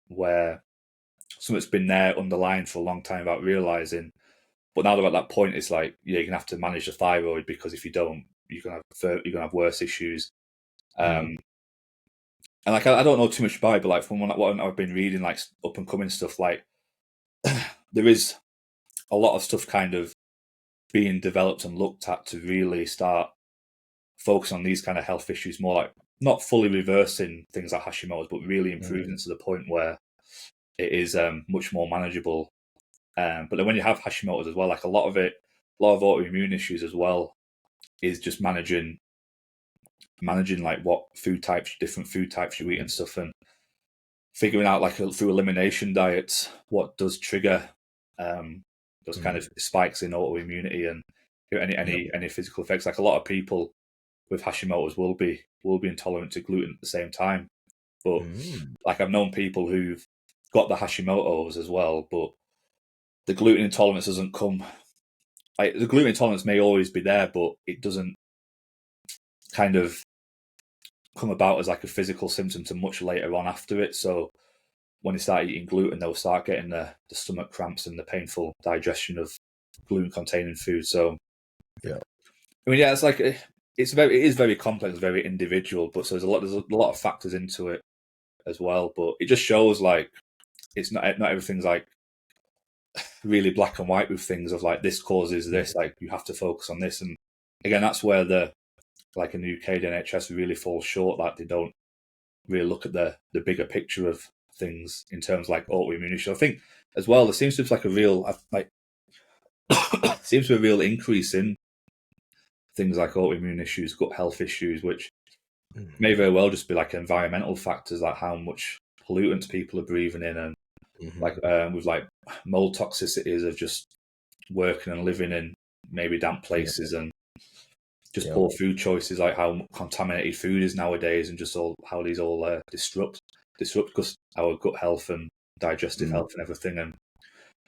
where something's been there underlying for a long time without realizing. But now they're at that point, it's like, yeah, you're gonna have to manage the thyroid because if you don't, you're gonna have worse issues. And like I don't know too much about it, but like from what I've been reading, like up and coming stuff, like there is a lot of stuff kind of being developed and looked at to really start focusing on these kind of health issues more, like not fully reversing things like Hashimoto's, but really improving to the point where it is much more manageable. But then when you have Hashimoto's as well, like a lot of autoimmune issues as well is just managing like what different food types you eat and stuff, and figuring out like through elimination diets what does trigger those kind of spikes in autoimmunity and any physical effects. Like a lot of people with Hashimoto's will be intolerant to gluten at the same time, but like I've known people who've got the Hashimoto's as well, but the gluten intolerance doesn't come. Like the gluten intolerance may always be there, but it doesn't kind of come about as like a physical symptom to much later on after it. So when they start eating gluten, they'll start getting the stomach cramps and the painful digestion of gluten-containing food. So yeah, I mean, yeah, it's like it is very complex, very individual. But so there's a lot of factors into it as well. But it just shows like it's not everything's like really black and white with things of like this causes this. Like you have to focus on this, and again, that's where the like in the UK, the NHS really falls short. Like they don't really look at the bigger picture of things in terms of like autoimmune issues. I think as well, there seems to be like a real seems to be a real increase in things like autoimmune issues, gut health issues, which may very well just be like environmental factors, like how much pollutants people are breathing in, and like with like mold toxicities of just working and living in maybe damp places and just poor food choices, like how contaminated food is nowadays, and just all how these all disrupt our gut health and digestive health and everything. And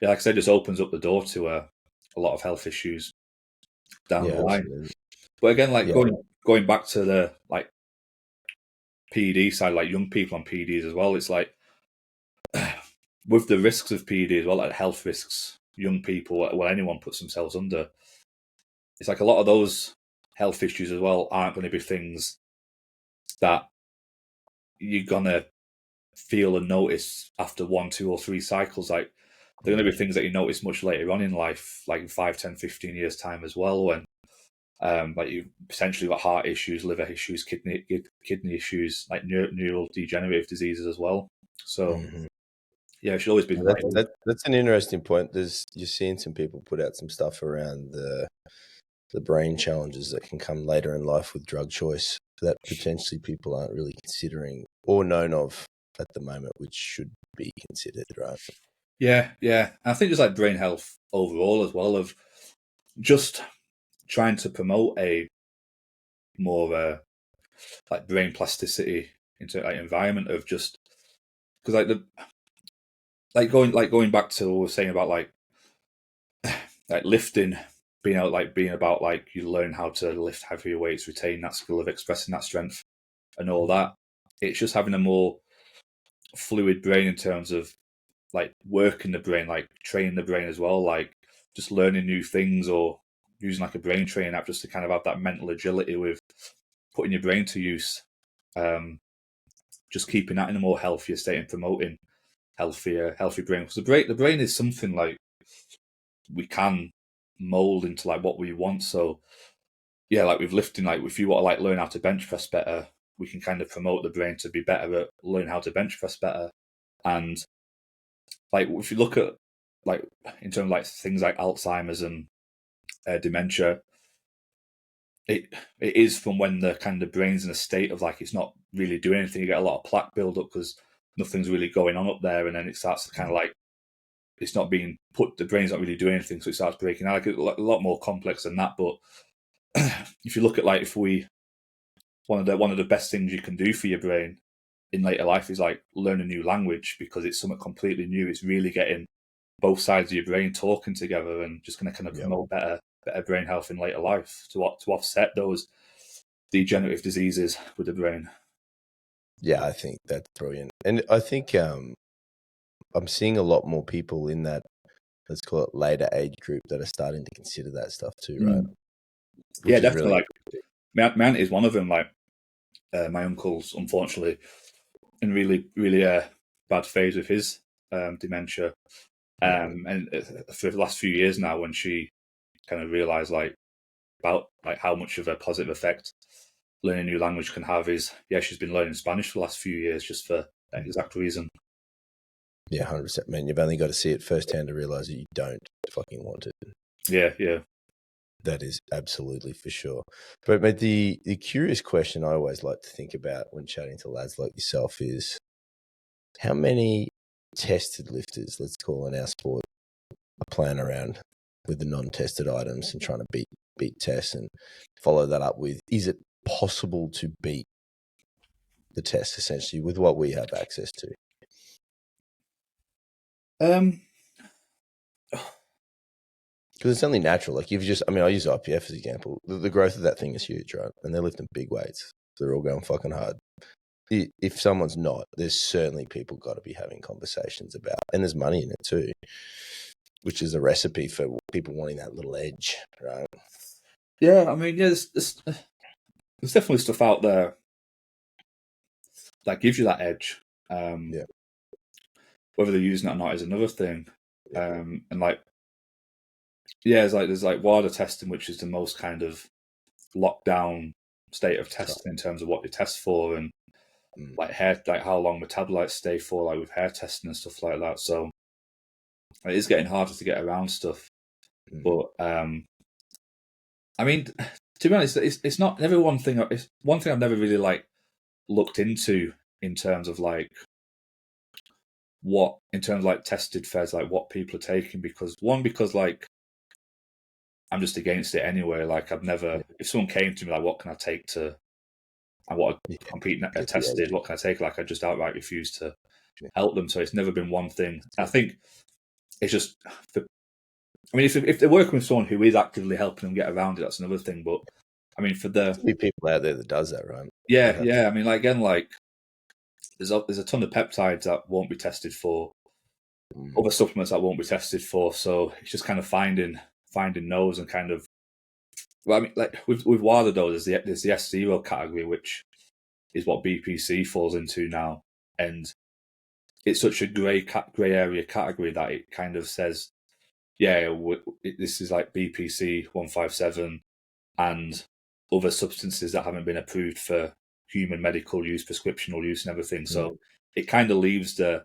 yeah, like I said, just opens up the door to a lot of health issues down the line. Absolutely. But again, like going back to the like PED side, like young people on PEDs as well, it's like with the risks of PED as well, like health risks, young people, well, anyone puts themselves under. It's like a lot of those health issues as well aren't going to be things that you're gonna feel and notice after 1, 2, or 3 cycles. Like they're going to be things that you notice much later on in life, like in 5, 10, 15 years time as well, when like you potentially got heart issues, liver issues, kidney issues, like neurodegenerative diseases as well. So yeah, it should always be that's an interesting point. You're seeing some people put out some stuff around the brain challenges that can come later in life with drug choice that potentially people aren't really considering or known of at the moment, which should be considered, right? Yeah. And I think just like brain health overall as well, of just trying to promote a more like brain plasticity into like environment of just because going back to what we were saying about like lifting being about like you learn how to lift heavier weights, retain that skill of expressing that strength and all that. it's just having a more fluid brain in terms of like working the brain, like training the brain as well, like just learning new things or using like a brain training app just to kind of have that mental agility with putting your brain to use. Just keeping that in a more healthier state and promoting healthy brain. Because the brain is something like we can mold into like what we want. So yeah, like with lifting, like if you want to like learn how to bench press better, we can kind of promote the brain to be better at learning how to bench press better. And like if you look at like in terms of like things like Alzheimer's and dementia, it is from when the kind of brain's in a state of like it's not really doing anything. You get a lot of plaque build up because nothing's really going on up there, and then it starts to kind of like it's not being put. The brain's not really doing anything, so it starts breaking out. Like a lot more complex than that. But if you look at like if we one of the best things you can do for your brain in later life is like learn a new language because it's something completely new. It's really getting both sides of your brain talking together and just going to kind of promote better brain health in later life to offset those degenerative diseases with the brain. Yeah, I think that's brilliant. And I think I'm seeing a lot more people in that, let's call it later age group, that are starting to consider that stuff too, right? Yeah, Which is definitely. really Like my aunt is one of them. Like my uncle's unfortunately in really bad phase with his dementia. And for the last few years now, when she kind of realised like about like how much of a positive effect learning a new language can have, is she's been learning Spanish for the last few years just for that exact reason. Yeah, 100%. Man, you've only got to see it firsthand to realise that you don't fucking want it. Yeah. That is absolutely for sure. But mate, the curious question I always like to think about when chatting to lads like yourself is how many tested lifters, let's call in our sport, are playing around with the non-tested items and trying to beat tests, and follow that up with, is it possible to beat the test essentially with what we have access to? Because it's only natural. Like I use IPF as an example. The growth of that thing is huge, right? And they're lifting big weights. They're all going fucking hard. If someone's not, there's certainly people got to be having conversations about, and there's money in it too, which is a recipe for people wanting that little edge, right? Yeah, I mean, there's definitely stuff out there that gives you that edge. Whether they're using it or not is another thing. And like, there's like WADA testing, which is the most kind of lockdown state of testing in terms of what they test for, and like hair, like how long metabolites stay for, like with hair testing and stuff like that. So it is getting harder to get around stuff. But I mean, to be honest, it's not never one thing. It's one thing I've never really like looked into in terms of like tested feds, like what people are taking, because like I'm just against it anyway. Like I've never, if someone came to me like, what can I take to, I want to compete tested, what can I take? Like I just outright refuse to help them. So it's never been one thing. I think it's just, I mean, if they're working with someone who is actively helping them get around it, that's another thing. But I mean, for the people out there that does that, right? Yeah. I mean, like again, like there's a ton of peptides that won't be tested for, other supplements that won't be tested for. So it's just kind of finding those and kind of. Well, I mean, like with WADA though, there's the S0 category, which is what BPC falls into now, and it's such a grey area category that it kind of says, this is like BPC 157 and other substances that haven't been approved for human medical use, prescriptional use, and everything. So it kind of leaves the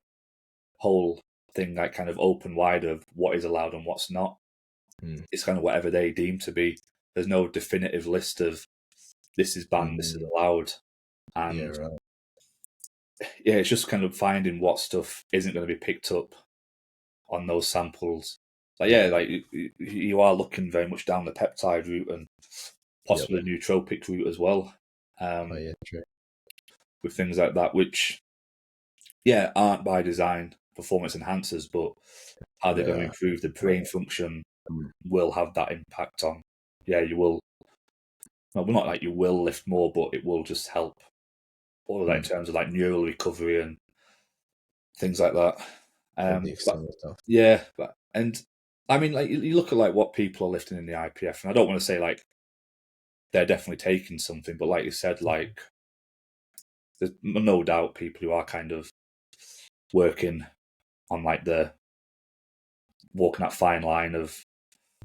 whole thing like kind of open wide of what is allowed and what's not. It's kind of whatever they deem to be. There's no definitive list of this is banned, this is allowed, and it's just kind of finding what stuff isn't going to be picked up on those samples. Like like you are looking very much down the peptide route and possibly the nootropic route as well. True. With things like that, which aren't by design performance enhancers, but how they're going to improve the brain function will have that impact on. You will. Well, not like you will lift more, but it will just help all of that in terms of like neural recovery and things like that. All the But external stuff. yeah, and I mean, like you look at like what people are lifting in the IPF, and I don't want to say like they're definitely taking something, but like you said, like there's no doubt people who are kind of working on like the walking that fine line of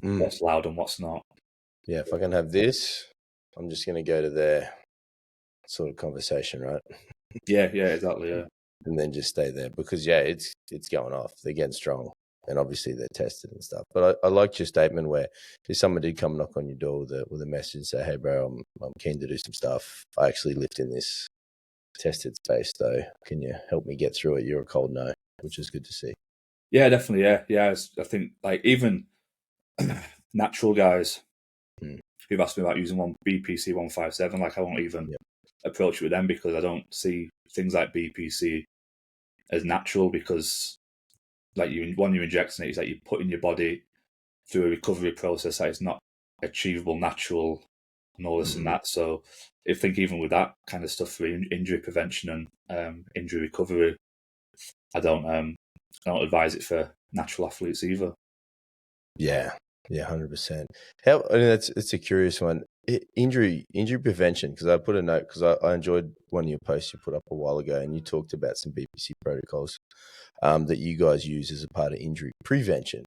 what's loud and what's not. Yeah, if I can have this, I'm just going to go to their sort of conversation, right? Yeah, exactly. Yeah, And then just stay there because it's going off. They're getting strong, and obviously they're tested and stuff. But I liked your statement where if someone did come knock on your door with a message and say, "Hey, bro, I'm keen to do some stuff. I actually lift in this tested space, though. Can you help me get through it?" You're a cold no, which is good to see. yeah, definitely. Yeah. I think like even natural guys who've asked me about using one BPC 157, like I won't even approach it with them because I don't see things like BPC as natural because like when you're injecting it, it's like you're putting your body through a recovery process that is not achievable natural and all this and that. So I think even with that kind of stuff for injury prevention and injury recovery, I don't advise it for natural athletes either. Yeah, 100%. How? I mean, it's a curious one. Injury prevention, because I put a note because I enjoyed one of your posts you put up a while ago, and you talked about some BPC protocols that you guys use as a part of injury prevention,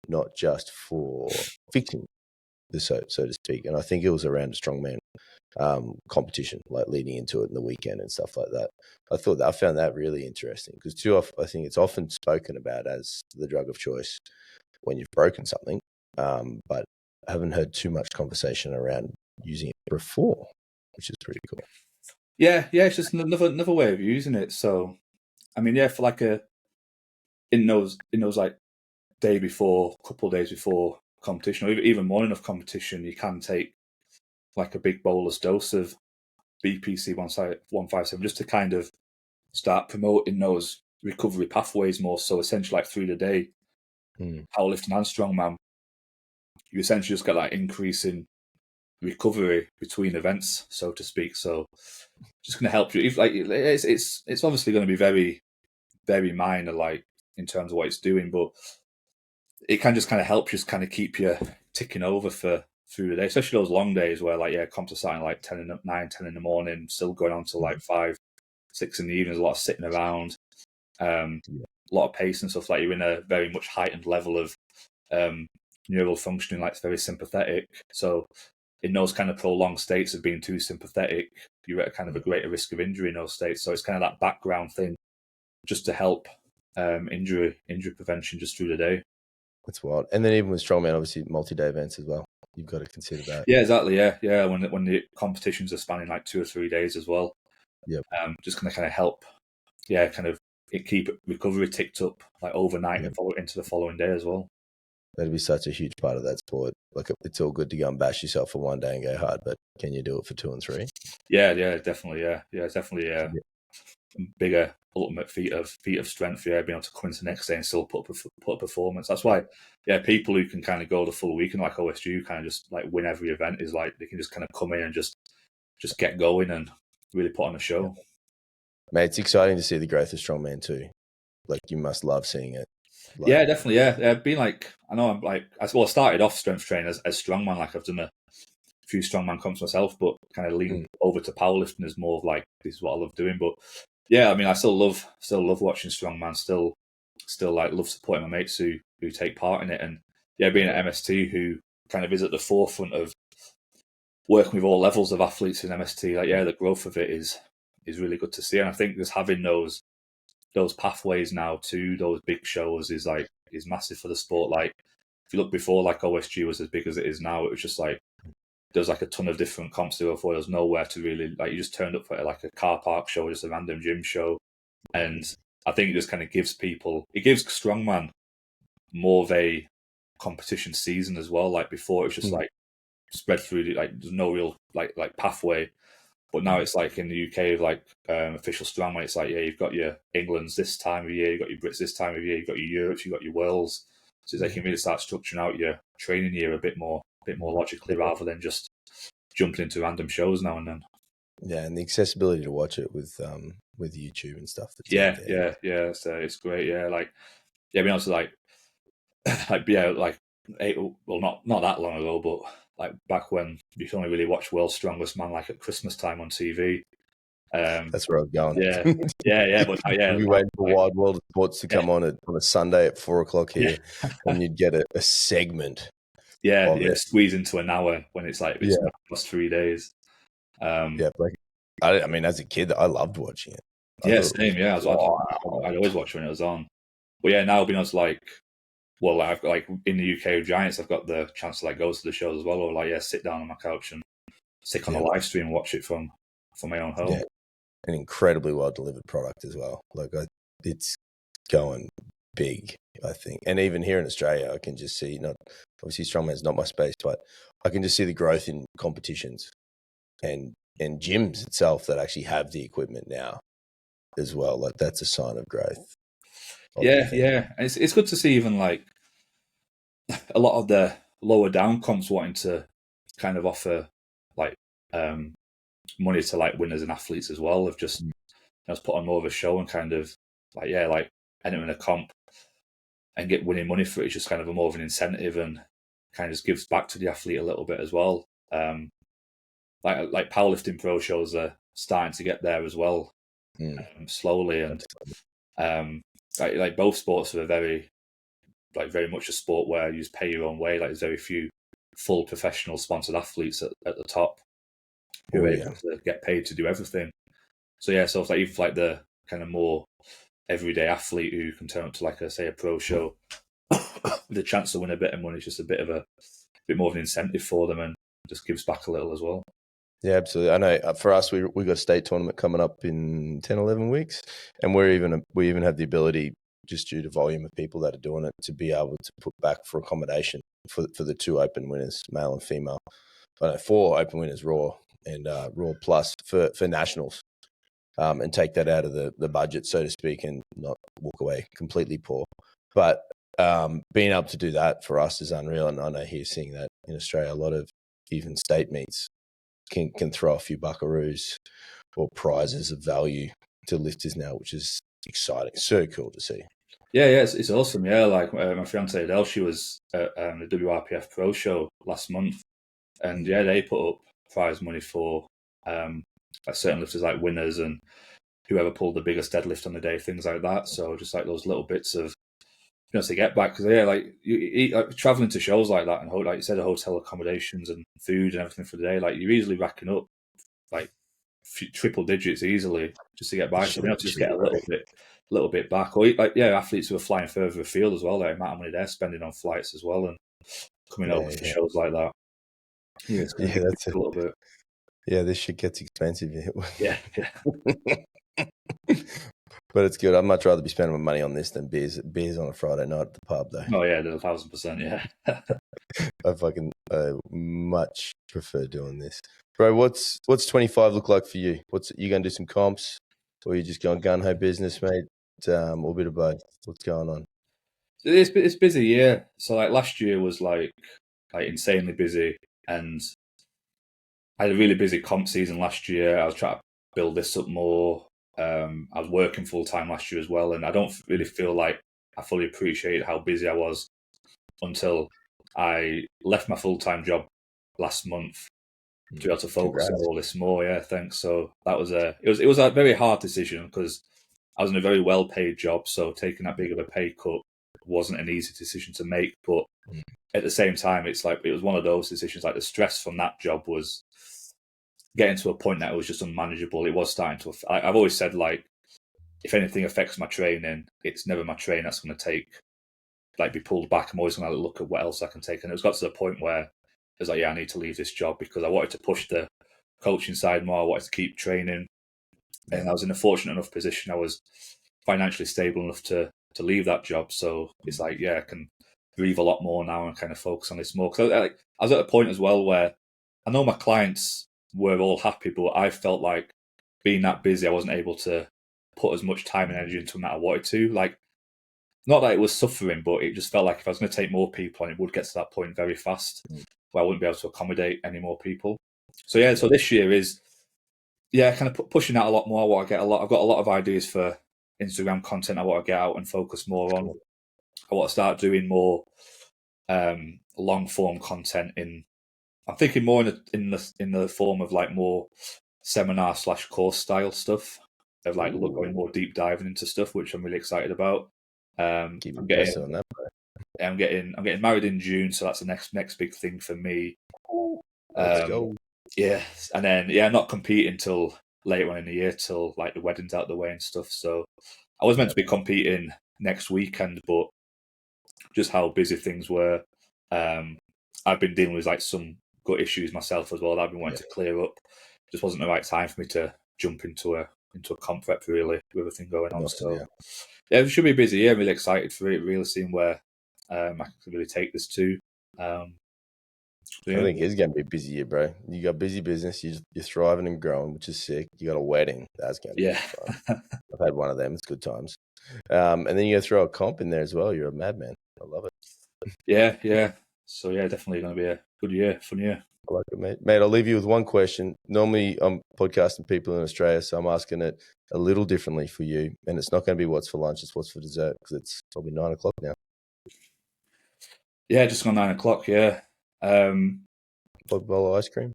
not just for fixing the so to speak. And I think it was around a strongman competition, like leading into it in the weekend and stuff like that. I found that really interesting because too often I think it's often spoken about as the drug of choice when you've broken something, but I haven't heard too much conversation around using it before, which is pretty cool. Yeah, it's just another way of using it. So, I mean, yeah, for like in those like day before, couple of days before competition, or even morning of competition, you can take like a big bolus dose of BPC 157 just to kind of start promoting those recovery pathways more. So essentially, like through the day, powerlifting and strongman, you essentially just get that increase in recovery between events, so to speak. So just going to help you. If like it's obviously going to be very, very minor, like in terms of what it's doing, but it can just kind of help you, just kind of keep you ticking over through the day, especially those long days where like comps are starting like 10 in the morning, still going on till like 5, 6 in the evening. There's a lot of sitting around, a lot of pace and stuff. Like you're in a very much heightened level of neural functioning, like it's very sympathetic. So in those kind of prolonged states of being too sympathetic, you're at kind of a greater risk of injury in those states. So it's kind of that background thing just to help injury prevention just through the day. That's wild. And then even with strongman, obviously multi-day events as well. You've got to consider that. Yeah, exactly. Yeah. When the competitions are spanning like 2 or 3 days as well. Yep. Just going to kind of help. Yeah, kind of keep recovery ticked up like overnight and follow into the following day as well. That'd be such a huge part of that sport. Like it's all good to go and bash yourself for one day and go hard, but can you do it for 2 and 3? Yeah, definitely. Yeah, it's definitely a bigger ultimate feat of strength. Yeah, being able to come into the next day and still put a performance. That's why, people who can kind of go the full weekend like OSG, kind of just like win every event, is like they can just kind of come in and just get going and really put on a show. Mate, it's exciting to see the growth of strongman too. Like you must love seeing it. Like, yeah, definitely. Yeah, being like, I know I'm like, I started off strength training as strongman. Like I've done a few strongman comps myself, but kind of leaned over to powerlifting as more of like, this is what I love doing. But yeah, I mean, I still love watching strongman. Still like love supporting my mates who take part in it. And yeah, being at MST, who kind of is at the forefront of working with all levels of athletes in MST, like the growth of it is really good to see. And I think just having those pathways now to those big shows is massive for the sport. Like if you look before, like OSG was as big as it is now, it was just like there was like a ton of different comps to go for. There was nowhere to really, like, you just turned up for like a car park show, just a random gym show. And I think it just kind of gives strongman more of a competition season as well. Like before, it was just like spread through, like there's no real like pathway. But now it's like in the UK, like official strongman, it's like, you've got your England's this time of year, you've got your Brits this time of year, you've got your Europes, you've got your Worlds. So they can really start structuring out your training year a bit more logically, rather than just jumping into random shows now and then. Yeah, and the accessibility to watch it with YouTube and stuff that's out there. Yeah. So it's great. Yeah, like yeah, I mean, also like like not that long ago, but like back when you could only really watch World's Strongest Man like at Christmas time on TV. That's where I was going. Yeah, yeah, but yeah, We'd be waiting for Wide World of Sports to yeah, come on a Sunday at 4:00 yeah, here, and you'd get a segment yeah, of it. squeeze into an hour when it's like it's Yeah, past 3 days. yeah. Like, I mean, as a kid, I loved watching it. I Yeah, thought it was same. Yeah, wow. I'd always watch when it was on. But yeah, now being able to like, well, I've got like in the UK with Giants, I've got the chance to like go to the shows as well, or like sit down on my couch and stick on a Yeah, live stream and watch it from my own home. yeah. An incredibly well delivered product as well. Like, it's going big, I think. And even here in Australia, I can just see, not obviously Strongman's not my space, but I can just see the growth in competitions and gyms itself that actually have the equipment now as well. Like, that's a sign of growth of the Yeah, thing. yeah, and it's good to see even like a lot of the lower down comps wanting to kind of offer like money to like winners and athletes as well. Of just put on more of a show and kind of like entering a comp and get winning money for it is just kind of a more of an incentive and kind of just gives back to the athlete a little bit as well. Like powerlifting pro shows are starting to get there as well, slowly, and like both sports are very much a sport where you just pay your own way. Like there's very few full professional sponsored athletes at the top who Oh, are yeah. able to get paid to do everything. So yeah, so it's like even for like the kind of more everyday athlete who can turn up to like a pro show, the chance to win a bit of money is just a bit more of an incentive for them and just gives back a little as well. Yeah, absolutely. I know for us, we got a state tournament coming up in 10, 11 weeks, and we even have the ability, just due to volume of people that are doing it, to be able to put back for accommodation for the two open winners, male and female. 4 open winners, Raw and Raw Plus for nationals, and take that out of the budget, so to speak, and not walk away completely poor. But being able to do that for us is unreal, and I know here seeing that in Australia, a lot of even state meets can throw a few buckaroos or prizes of value to lifters now, which is exciting. So cool to see. Yeah, it's awesome. Yeah, like my fiance Adele, she was at the WRPF Pro Show last month, and yeah, they put up prize money for like certain lifters, like winners and whoever pulled the biggest deadlift on the day, things like that. So just like those little bits of to get back, because yeah, like like traveling to shows like that and like you said, the hotel accommodations and food and everything for the day, like you're easily racking up like triple digits easily just to get by. So to just get a little bit back, or like athletes who are flying further afield as well, the amount of money they're spending on flights as well and coming over for shows like that. Yeah, it's going to that's a little bit. Yeah, this shit gets expensive. Yeah. But it's good. I'd much rather be spending my money on this than beers on a Friday night at the pub, though. Oh yeah, 1,000%. Yeah. I fucking much prefer doing this, bro. What's 25 look like for you? You going to do some comps, or you just going gun ho business, mate? Or a bit of both. What's going on? It's busy, yeah. So like last year was like insanely busy, and I had a really busy comp season last year. I was trying to build this up more. I was working full time last year as well, and I don't really feel like I fully appreciated how busy I was until I left my full time job last month to be able to focus on all this more. Yeah, thanks. So that was it was a very hard decision because I was in a very well paid job, so taking that big of a pay cut wasn't an easy decision to make. But at the same time, it's like it was one of those decisions. Like the stress from that job was getting to a point that it was just unmanageable. It was starting to. I've always said, like, if anything affects my training, it's never my training that's going to be pulled back. I'm always going to look at what else I can take. And it was got to the point where it was like, I need to leave this job because I wanted to push the coaching side more. I wanted to keep training, and I was in a fortunate enough position. I was financially stable enough to leave that job. So it's like, I can breathe a lot more now and kind of focus on this more. Because I was at a point as well where I know my clients were all happy, but I felt like being that busy, I wasn't able to put as much time and energy into them that I wanted to. Like, not that it was suffering, but it just felt like if I was going to take more people on, it would get to that point very fast where I wouldn't be able to accommodate any more people. So so this year is yeah, kind of pushing out a lot more. I've got a lot of ideas for Instagram content I want to get out and focus more on. Cool. I want to start doing more long form content I'm thinking more in the form of like more seminar / course style stuff, of like going more deep diving into stuff, which I'm really excited about. Keep I'm investing on that. getting married in June, so that's the next big thing for me. Let's go. Yeah, and then not competing till later on in the year, till like the wedding's out the way and stuff. So I was meant to be competing next weekend, but just how busy things were. I've been dealing with like some gut issues myself as well that I've been wanting to clear up. Just wasn't the right time for me to jump into a comp prep really with everything going on. So yeah, it should be a busy year. I'm really excited for it, really seeing where I can really take this to. I think it's going to be a busy year, bro. You got busy business. You're thriving and growing, which is sick. You got a wedding. That's going to be fun. I've had one of them. It's good times. And then you got to throw a comp in there as well. You're a madman. I love it. Yeah. So yeah, definitely going to be a good year, fun year. I like it, mate. Mate, I'll leave you with one question. Normally, I'm podcasting people in Australia, so I'm asking it a little differently for you. And it's not going to be what's for lunch, it's what's for dessert, because it's probably 9 o'clock now. Yeah, just gone 9 o'clock, yeah. Plug bowl of ice cream.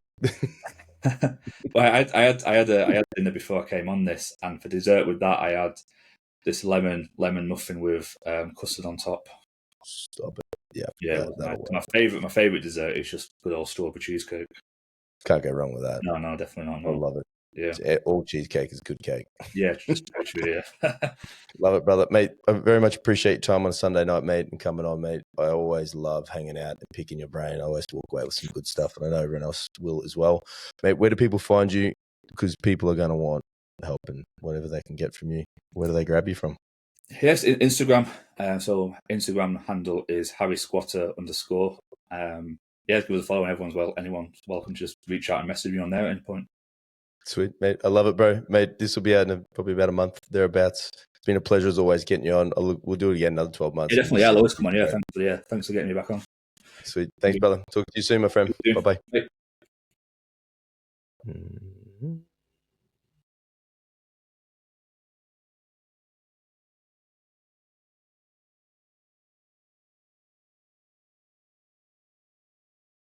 Well, I had dinner before I came on this, and for dessert with that, I had this lemon muffin with custard on top. Stop it. Yeah. My favorite dessert is just good old strawberry cheesecake. Can't go wrong with that. No, definitely not. No. I love it. Yeah, all cheesecake is good cake. Yeah, just true. Yeah. Love it, brother, mate. I very much appreciate your time on a Sunday night, mate, and coming on, mate. I always love hanging out and picking your brain. I always walk away with some good stuff, and I know everyone else will as well, mate. Where do people find you? Because people are going to want help and whatever they can get from you. Where do they grab you from? Yes, Instagram. So Instagram handle is harrysquatter_. Yeah, give us a follow, and anyone's welcome to just reach out and message me on there at any point. Sweet, mate. I love it, bro. Mate, this will be out in probably about a month, thereabouts. It's been a pleasure as always getting you on. We'll do it again another 12 months. Yeah, definitely. I'll always come on. Yeah, thanks for getting me back on. Sweet. Thanks, brother. Talk to you soon, my friend. Bye-bye. Bye.